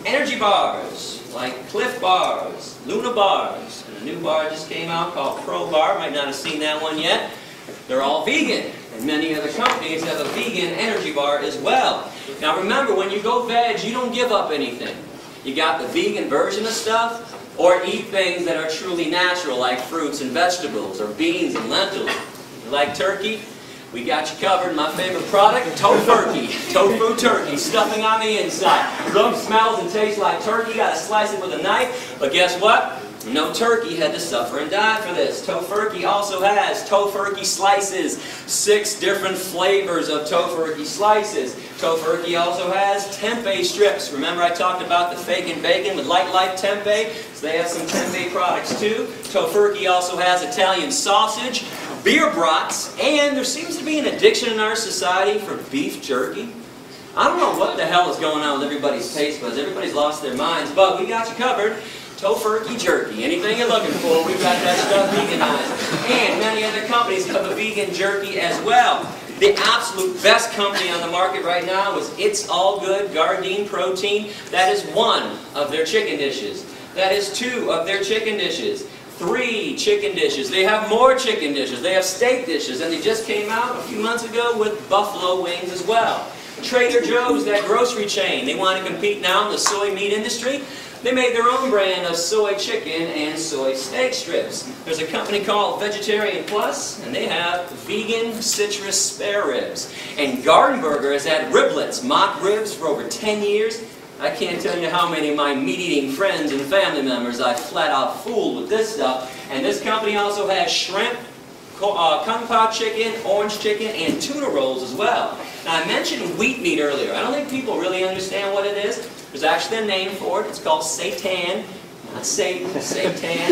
Energy bars, like Cliff bars, Luna bars, and a new bar just came out called Pro Bar. Might not have seen that one yet. They're all vegan, and many other companies have a vegan energy bar as well. Now remember, when you go veg, you don't give up anything. You got the vegan version of stuff, or eat things that are truly natural, like fruits and vegetables, or beans and lentils. You like turkey? We got you covered. My favorite product, tofurkey. Tofu turkey, stuffing on the inside. Looks, smells, and tastes like turkey. Got to slice it with a knife. But guess what? No turkey had to suffer and die for this. Tofurkey also has tofurkey slices. 6 different flavors of tofurkey slices. Tofurkey also has tempeh strips. Remember I talked about the fake and bacon with Light Life tempeh? So they have some tempeh products too. Tofurkey also has Italian sausage, beer brats, and there seems to be an addiction in our society for beef jerky. I don't know what the hell is going on with everybody's taste buds. Everybody's lost their minds, but we got you covered. Tofurkey jerky. Anything you're looking for, we've got that stuff veganized. And many other companies have a vegan jerky as well. The absolute best company on the market right now is It's All Good Gardein Protein. That is 1 of their chicken dishes. That is 2 of their chicken dishes. 3 chicken dishes. They have more chicken dishes. They have steak dishes. And they just came out a few months ago with buffalo wings as well. Trader Joe's, that grocery chain, they want to compete now in the soy meat industry. They made their own brand of soy chicken and soy steak strips. There's a company called Vegetarian Plus, and they have vegan citrus spare ribs. And Garden Burger has had riblets, mock ribs, for over 10 years. I can't tell you how many of my meat-eating friends and family members I flat out fooled with this stuff. And this company also has shrimp, kung pao chicken, orange chicken, and tuna rolls as well. Now I mentioned wheat meat earlier. I don't think people really understand what it is. There's actually a name for it. It's called seitan. Not Satan, seitan.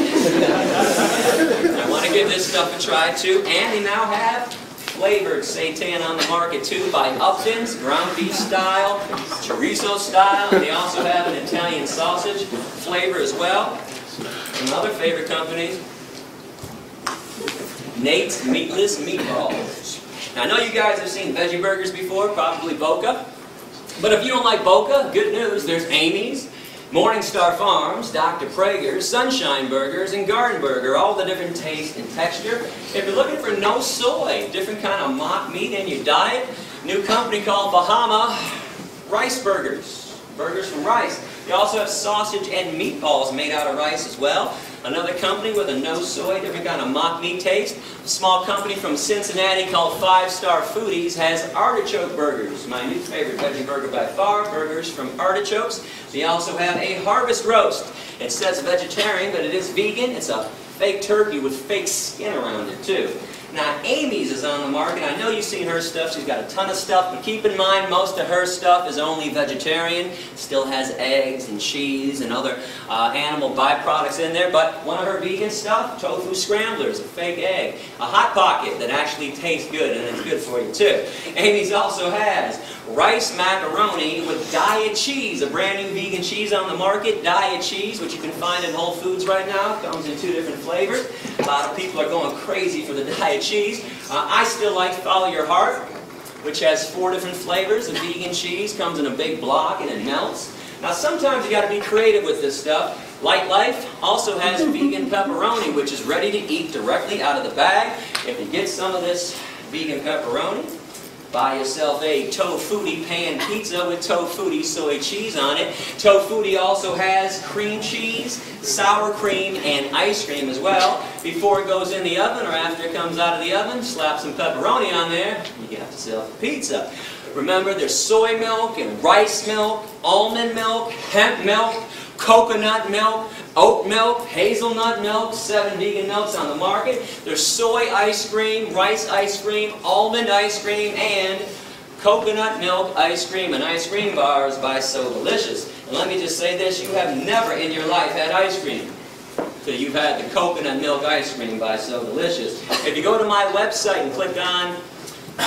I want to give this stuff a try too. And they now have flavored seitan on the market too, by Upton's, ground beef style, chorizo style. They also have an Italian sausage flavor as well. Some other favorite companies, Nate's Meatless Meatballs. Now I know you guys have seen veggie burgers before, probably Boca. But if you don't like Boca, good news, there's Amy's, Morningstar Farms, Dr. Prager's, Sunshine Burgers, and Garden Burger, all the different taste and texture. If you're looking for no soy, different kind of mock meat in your diet, new company called Bahama Rice Burgers, burgers from rice. They also have sausage and meatballs made out of rice as well. Another company with a no soy, different kind of mock meat taste. A small company from Cincinnati called 5 Star Foodies has artichoke burgers. My new favorite veggie burger by far, burgers from artichokes. They also have a harvest roast. It says vegetarian, but it is vegan. It's a fake turkey with fake skin around it too. Now Amy's is on the market. I know you've seen her stuff. She's got a ton of stuff, but keep in mind most of her stuff is only vegetarian. Still has eggs and cheese and other animal byproducts in there, but one of her vegan stuff, tofu scramblers, a fake egg, a Hot Pocket that actually tastes good and it's good for you too. Amy's also has rice macaroni with diet cheese, a brand new vegan cheese on the market, diet cheese, which you can find in Whole Foods right now. Comes in 2 different flavors. A lot of people are going crazy for the diet cheese. I still like Follow Your Heart, which has 4 different flavors of vegan cheese. Comes in a big block and it melts. Now sometimes you got to be creative with this stuff. Light Life also has vegan pepperoni, which is ready to eat directly out of the bag. If you get some of this vegan pepperoni, Buy yourself a tofutti pan pizza with tofutti soy cheese on it. Tofutti also has cream cheese, sour cream, and ice cream as well. Before it goes in the oven or after it comes out of the oven, slap some pepperoni on there, you got yourself a pizza. Remember, there's soy milk and rice milk, almond milk, hemp milk, coconut milk, oat milk, hazelnut milk, 7 vegan milks on the market. There's soy ice cream, rice ice cream, almond ice cream, and coconut milk ice cream and ice cream bars by So Delicious. And let me just say this, you have never in your life had ice cream till you've had the coconut milk ice cream by So Delicious. If you go to my website and click on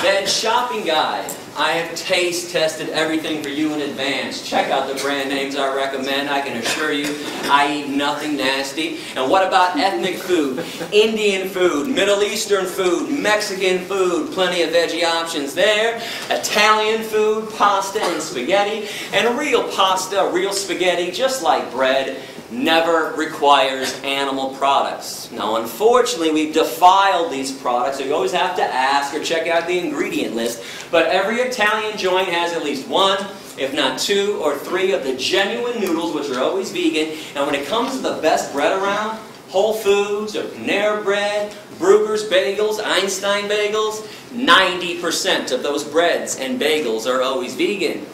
Veg Shopping Guide, I have taste tested everything for you in advance. Check out the brand names I recommend. I can assure you I eat nothing nasty. And what about ethnic food, Indian food, Middle Eastern food, Mexican food? Plenty of veggie options there. Italian food, pasta and spaghetti. And real pasta, real spaghetti, just like bread, never requires animal products. Now, unfortunately, we've defiled these products, so you always have to ask or check out the ingredient list. But every Italian joint has at least 1, if not 2 or 3 of the genuine noodles, which are always vegan. And when it comes to the best bread around, Whole Foods or Panera Bread, Bruegger's Bagels, Einstein Bagels, 90% of those breads and bagels are always vegan.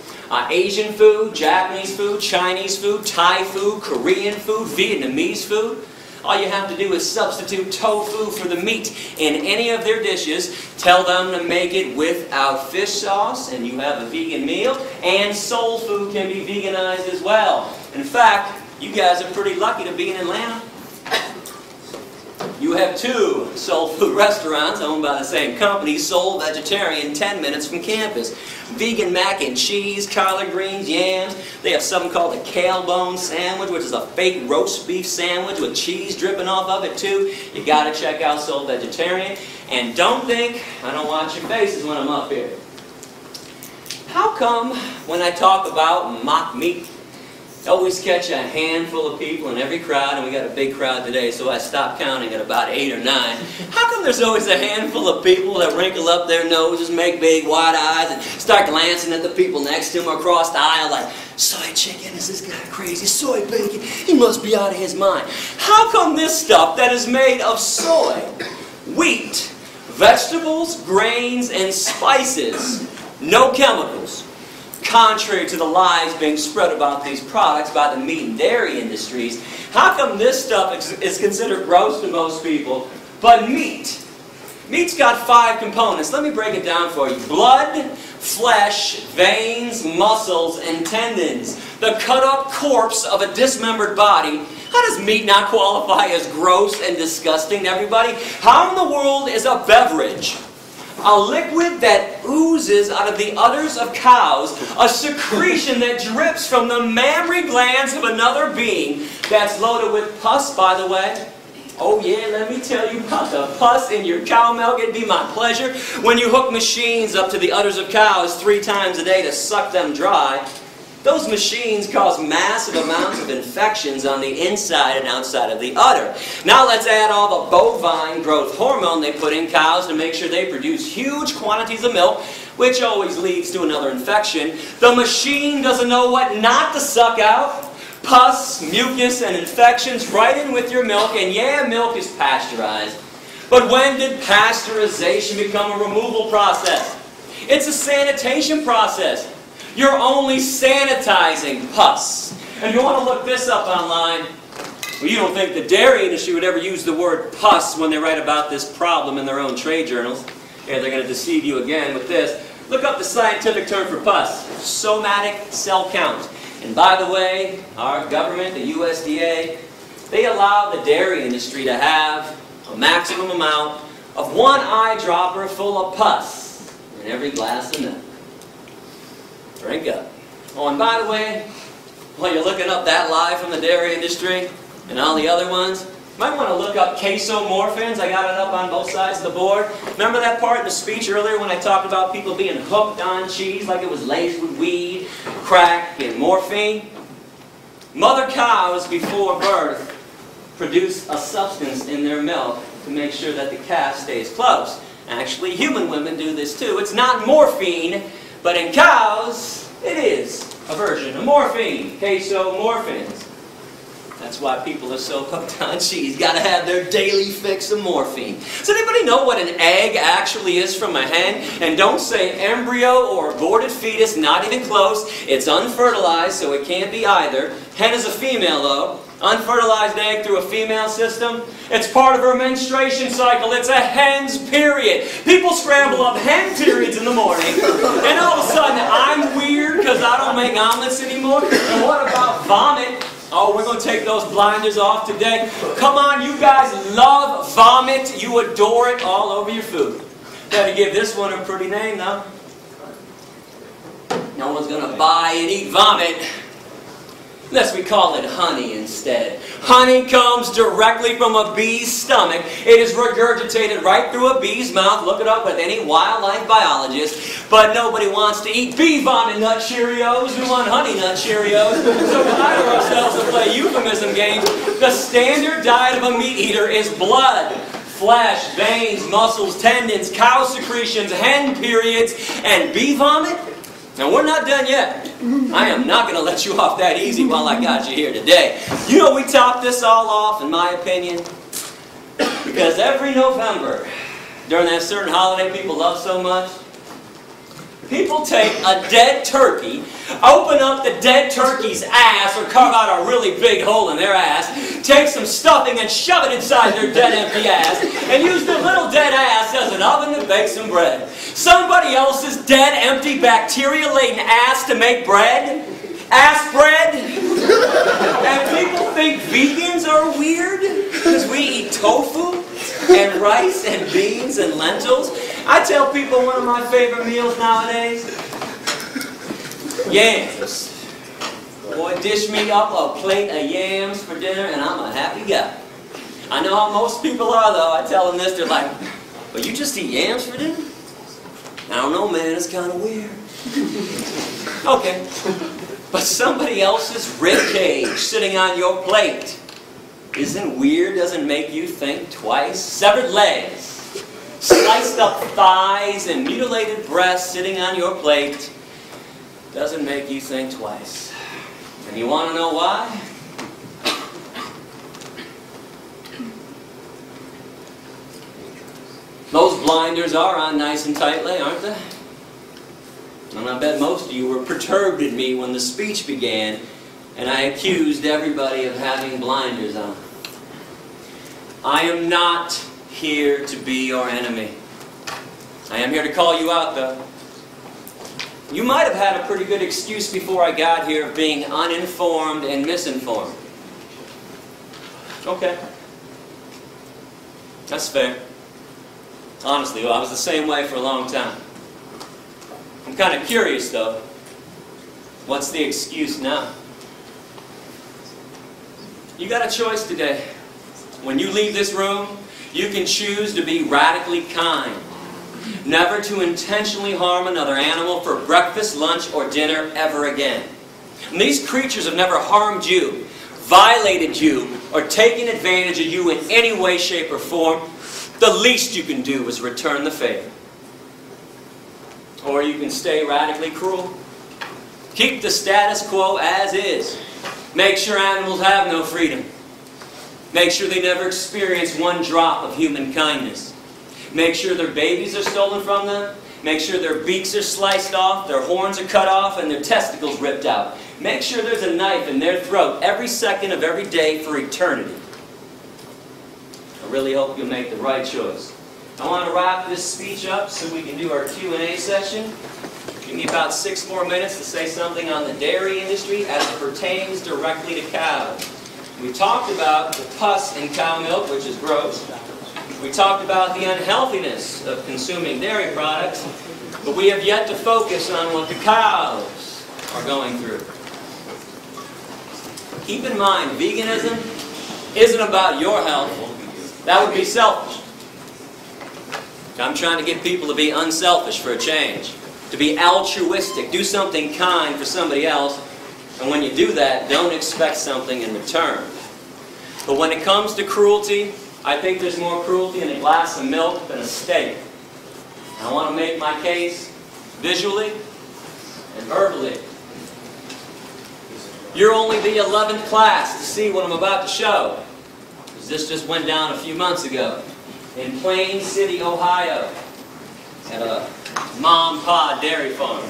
Asian food, Japanese food, Chinese food, Thai food, Korean food, Vietnamese food. All you have to do is substitute tofu for the meat in any of their dishes. Tell them to make it without fish sauce, and you have a vegan meal. And soul food can be veganized as well. In fact, you guys are pretty lucky to be in Atlanta. You have 2 soul food restaurants owned by the same company, Soul Vegetarian, 10 minutes from campus. Vegan mac and cheese, collard greens, yams. They have something called a kale bone sandwich, which is a fake roast beef sandwich with cheese dripping off of it too. You got to check out Soul Vegetarian. And don't think I don't watch your faces when I'm up here. How come when I talk about mock meat, I always catch a handful of people in every crowd, and we got a big crowd today, so I stopped counting at about 8 or 9. How come there's always a handful of people that wrinkle up their noses, make big wide eyes, and start glancing at the people next to them across the aisle like, soy chicken, is this guy crazy? Soy bacon, he must be out of his mind. How come this stuff that is made of soy, wheat, vegetables, grains, and spices, no chemicals, contrary to the lies being spread about these products by the meat and dairy industries, how come this stuff is considered gross to most people, but meat's got 5 components. Let me break it down for you. Blood, flesh, veins, muscles, and tendons. The cut-up corpse of a dismembered body. How does meat not qualify as gross and disgusting to everybody? How in the world is a beverage, a liquid that oozes out of the udders of cows, a secretion that drips from the mammary glands of another being, that's loaded with pus, by the way? Oh yeah, let me tell you about the pus in your cow milk. It'd be my pleasure. When you hook machines up to the udders of cows 3 times a day to suck them dry, those machines cause massive amounts of infections on the inside and outside of the udder. Now let's add all the bovine growth hormone they put in cows to make sure they produce huge quantities of milk, which always leads to another infection. The machine doesn't know what not to suck out. Pus, mucus, and infections right in with your milk, and yeah, milk is pasteurized. But when did pasteurization become a removal process? It's a sanitation process. You're only sanitizing pus. And if you want to look this up online, well, you don't think the dairy industry would ever use the word pus when they write about this problem in their own trade journals. Yeah, they're going to deceive you again with this. Look up the scientific term for pus, somatic cell count. And by the way, our government, the USDA, they allow the dairy industry to have a maximum amount of 1 eyedropper full of pus in every glass of milk. Drink up. Oh, and by the way, while you're looking up that lie from the dairy industry and all the other ones, you might want to look up casomorphins. I got it up on both sides of the board. Remember that part in the speech earlier when I talked about people being hooked on cheese like it was laced with weed, crack, and morphine? Mother cows before birth produce a substance in their milk to make sure that the calf stays close. Actually, human women do this too. It's not morphine, but in cows, it is a version of morphine, casomorphins. That's why people are so hooked on cheese. Got to have their daily fix of morphine. Does anybody know what an egg actually is from a hen? And don't say embryo or aborted fetus, not even close. It's unfertilized, so it can't be either. Hen is a female, though. Unfertilized egg through a female system. It's part of her menstruation cycle. It's a hen's period. People scramble up hen periods in the morning, and all of a sudden I'm weird because I don't make omelets anymore. And what about vomit? Oh, we're going to take those blinders off today. Come on, you guys love vomit. You adore it all over your food. Got to give this one a pretty name, though. No one's going to buy and eat vomit unless we call it honey instead. Honey comes directly from a bee's stomach. It is regurgitated right through a bee's mouth. Look it up with any wildlife biologist. But nobody wants to eat bee vomit nut Cheerios. We want honey nut Cheerios. So we hire ourselves to play euphemism games. The standard diet of a meat eater is blood, flesh, veins, muscles, tendons, cow secretions, hen periods, and bee vomit. Now, we're not done yet. I am not going to let you off that easy while I got you here today. You know, we top this all off, in my opinion, because every November, during that certain holiday people love so much, people take a dead turkey, open up the dead turkey's ass, or carve out a really big hole in their ass, take some stuffing and shove it inside their dead empty ass, and use their little dead ass as an oven to bake some bread. Somebody else's dead, empty, bacteria-laden ass to make bread? Ass bread? And people think vegans are weird because we eat tofu and rice and beans and lentils. I tell people one of my favorite meals nowadays, yams. Boy, dish me up a plate of yams for dinner and I'm a happy guy. I know how most people are though. I tell them this, they're like, but you just eat yams for dinner? I don't know, man, it's kind of weird. Okay. But somebody else's rib cage sitting on your plate isn't weird, doesn't make you think twice. Severed legs, sliced up thighs, and mutilated breasts sitting on your plate doesn't make you think twice. And you want to know why? Those blinders are on nice and tightly, aren't they? And I bet most of you were perturbed at me when the speech began and I accused everybody of having blinders on. I am not here to be your enemy. I am here to call you out, though. You might have had a pretty good excuse before I got here of being uninformed and misinformed. Okay. That's fair. Honestly, well, I was the same way for a long time. I'm kind of curious, though. What's the excuse now? You got a choice today. When you leave this room, you can choose to be radically kind. Never to intentionally harm another animal for breakfast, lunch, or dinner ever again. And these creatures have never harmed you, violated you, or taken advantage of you in any way, shape, or form. The least you can do is return the favor. Or you can stay radically cruel. Keep the status quo as is. Make sure animals have no freedom. Make sure they never experience one drop of human kindness. Make sure their babies are stolen from them. Make sure their beaks are sliced off, their horns are cut off, and their testicles ripped out. Make sure there's a knife in their throat every second of every day for eternity. I really hope you'll make the right choice. I want to wrap this speech up so we can do our Q&A session. Give me about 6 more minutes to say something on the dairy industry as it pertains directly to cows. We talked about the pus in cow milk, which is gross. We talked about the unhealthiness of consuming dairy products, but we have yet to focus on what the cows are going through. Keep in mind, veganism isn't about your health. That would be selfish. I'm trying to get people to be unselfish for a change, to be altruistic, do something kind for somebody else, and when you do that, don't expect something in return. But when it comes to cruelty, I think there's more cruelty in a glass of milk than a steak. I want to make my case visually and verbally. You're only the 11th class to see what I'm about to show. This just went down a few months ago in Plain City, Ohio, at a mom and pa dairy farm.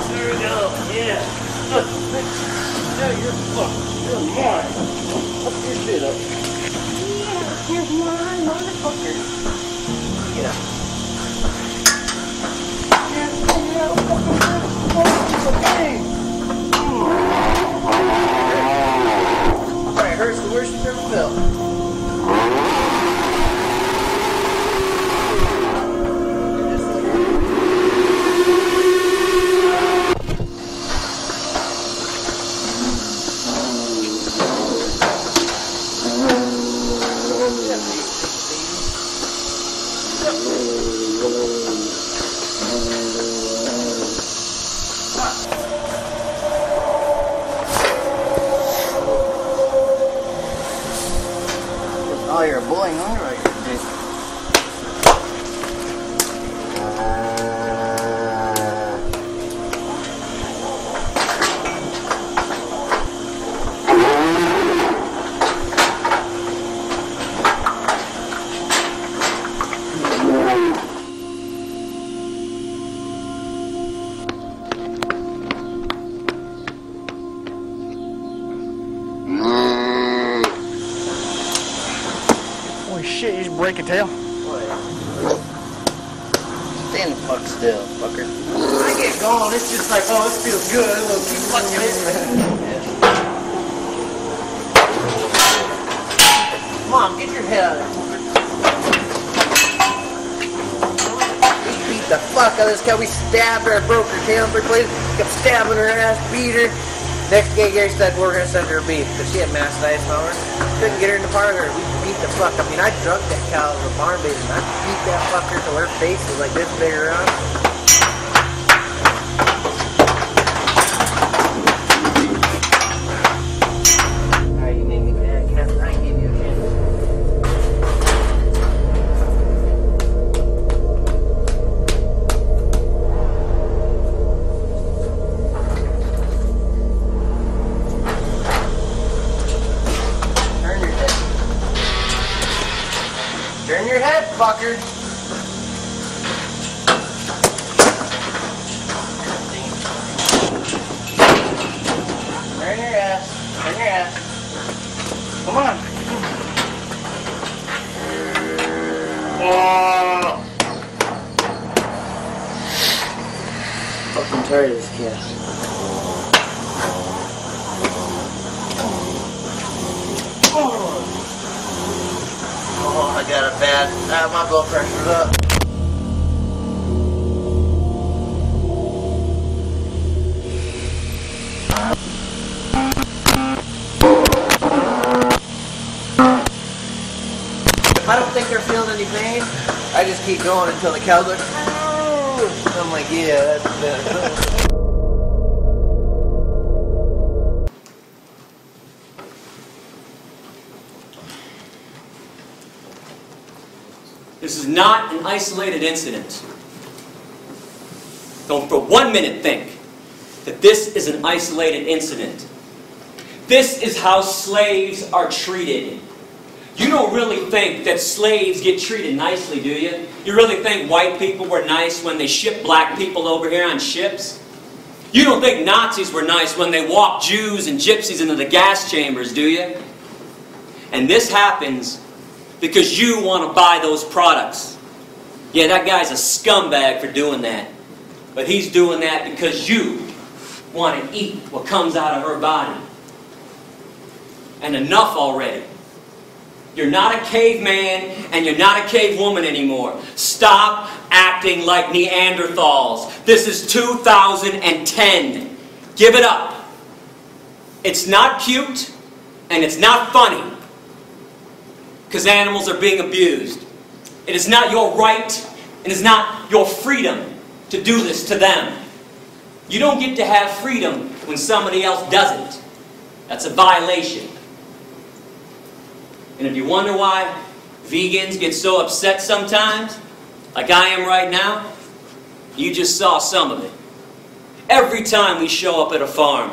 There we go, yeah. Now you're fucked. You're mine. Up your shit up. Yeah, you're mine, motherfucker. Yeah. Alright, hurts the worst you've ever felt. Oh, you're a boy, huh? Right. Holy shit, you just break a tail? Stand the fuck still, fucker. I get going, it's just like, oh, this feels good, we'll keep fucking it. Mom, get your head out of there. We beat the fuck out of this cow. We stabbed her, broke her tail in 3 places, kept stabbing her ass, beat her. Next day, Gary said we're going to send her a beef because she had mastitis power. Couldn't get her in the parlor. We beat the fuck. I mean, I drugged that cow in the barn bait and I beat that fucker till her face was like this big around. Alright, you made me mad. I gave you a chance. Turn your head, fucker. Turn your ass. Turn your ass. Come on. Oh. Fucking tired of this cat. Oh, I got it bad. My blood pressure's up. If I don't think they're feeling any pain, I just keep going until the cow's like, oh. I'm like, yeah, that's better. This is not an isolated incident. Don't for 1 minute think that this is an isolated incident. This is how slaves are treated. You don't really think that slaves get treated nicely, do you? You really think white people were nice when they shipped black people over here on ships? You don't think Nazis were nice when they walked Jews and gypsies into the gas chambers, do you? And this happens because you want to buy those products. Yeah, that guy's a scumbag for doing that. But he's doing that because you want to eat what comes out of her body. And enough already. You're not a caveman and you're not a cavewoman anymore. Stop acting like Neanderthals. This is 2010. Give it up. It's not cute and it's not funny. Because animals are being abused. It is not your right And it's not your freedom to do this to them. You don't get to have freedom when somebody else doesn't. That's a violation. And if you wonder why vegans get so upset sometimes, like I am right now, you just saw some of it. Every time we show up at a farm,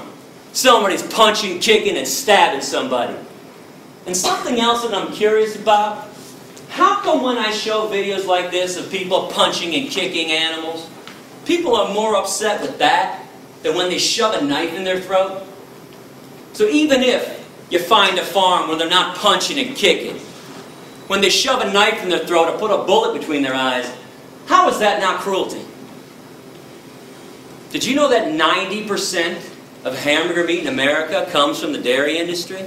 somebody's punching, kicking, and stabbing somebody. And something else that I'm curious about, how come when I show videos like this of people punching and kicking animals, people are more upset with that than when they shove a knife in their throat? So even if you find a farm where they're not punching and kicking, when they shove a knife in their throat or put a bullet between their eyes, how is that not cruelty? Did you know that 90% of hamburger meat in America comes from the dairy industry?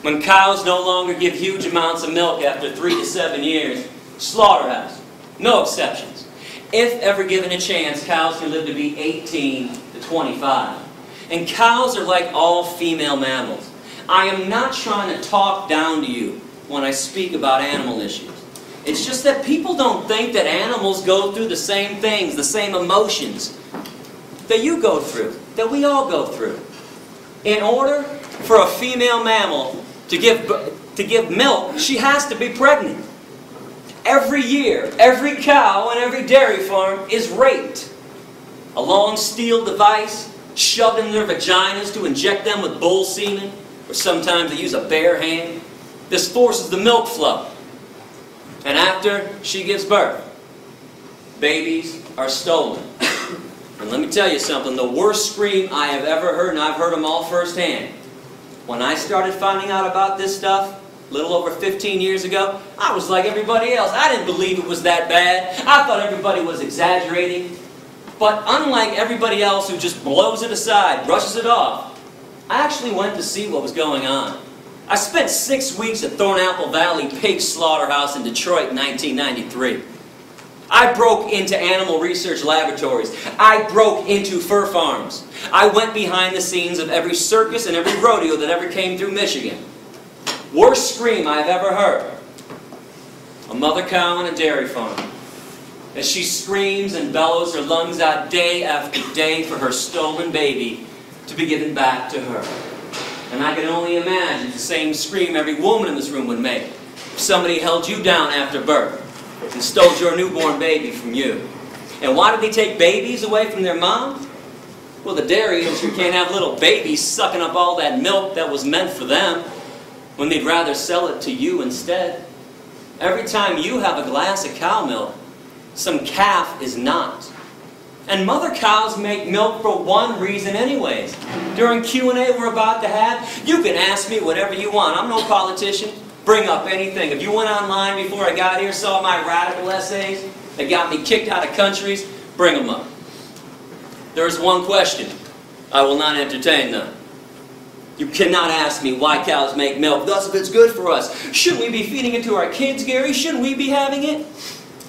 When cows no longer give huge amounts of milk after 3 to 7 years, slaughterhouse, no exceptions. If ever given a chance, cows can live to be 18 to 25. And cows are like all female mammals. I am not trying to talk down to you when I speak about animal issues. It's just that people don't think that animals go through the same things, the same emotions that you go through, that we all go through. In order for a female mammal to give milk, she has to be pregnant. Every year, every cow and every dairy farm is raped. A long steel device shoved in their vaginas to inject them with bull semen, or sometimes they use a bare hand. This forces the milk flow. And after she gives birth, babies are stolen. And let me tell you something, the worst scream I have ever heard, and I've heard them all firsthand. When I started finding out about this stuff, a little over 15 years ago, I was like everybody else. I didn't believe it was that bad. I thought everybody was exaggerating. But unlike everybody else who just blows it aside, brushes it off, I actually went to see what was going on. I spent 6 weeks at Thornapple Valley Pig Slaughterhouse in Detroit in 1993. I broke into animal research laboratories. I broke into fur farms. I went behind the scenes of every circus and every rodeo that ever came through Michigan. Worst scream I've ever heard. A mother cow on a dairy farm, as she screams and bellows her lungs out day after day for her stolen baby to be given back to her. And I can only imagine the same scream every woman in this room would make if somebody held you down after birth and stole your newborn baby from you. And why did they take babies away from their moms? Well, the dairy industry can't have little babies sucking up all that milk that was meant for them when they'd rather sell it to you instead. Every time you have a glass of cow milk, some calf is not. And mother cows make milk for one reason anyways. During Q&A we're about to have, you can ask me whatever you want. I'm no politician. Bring up anything. If you went online before I got here, saw my radical essays that got me kicked out of countries, bring them up. There's one question. I will not entertain them. You cannot ask me why cows make milk, thus if it's good for us. Shouldn't we be feeding it to our kids, Gary? Shouldn't we be having it?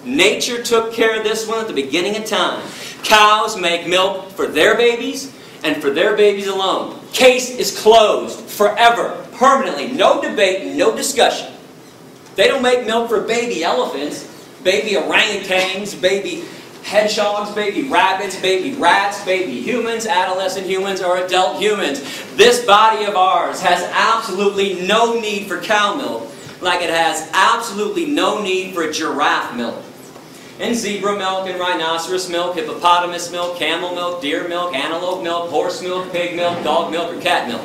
Nature took care of this one at the beginning of time. Cows make milk for their babies and for their babies alone. Case is closed forever, permanently. No debate, no discussion. They don't make milk for baby elephants, baby orangutans, baby hedgehogs, baby rabbits, baby rats, baby humans, adolescent humans, or adult humans. This body of ours has absolutely no need for cow milk, like it has absolutely no need for giraffe milk. And zebra milk, and rhinoceros milk, hippopotamus milk, camel milk, deer milk, antelope milk, horse milk, pig milk, dog milk, or cat milk.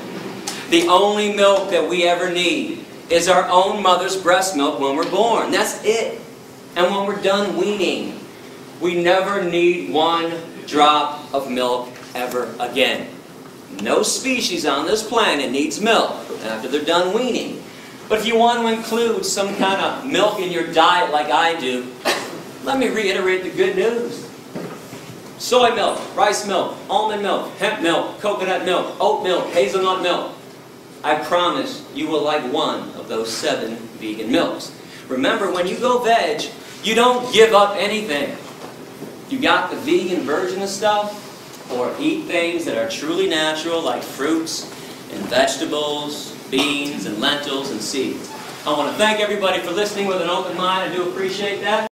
The only milk that we ever need is our own mother's breast milk when we're born. That's it. And when we're done weaning, we never need one drop of milk ever again. No species on this planet needs milk after they're done weaning. But if you want to include some kind of milk in your diet like I do, let me reiterate the good news. Soy milk, rice milk, almond milk, hemp milk, coconut milk, oat milk, hazelnut milk. I promise you will like one of those 7 vegan milks. Remember, when you go veg, you don't give up anything. You got the vegan version of stuff, or eat things that are truly natural, like fruits and vegetables, beans and lentils and seeds. I want to thank everybody for listening with an open mind. I do appreciate that.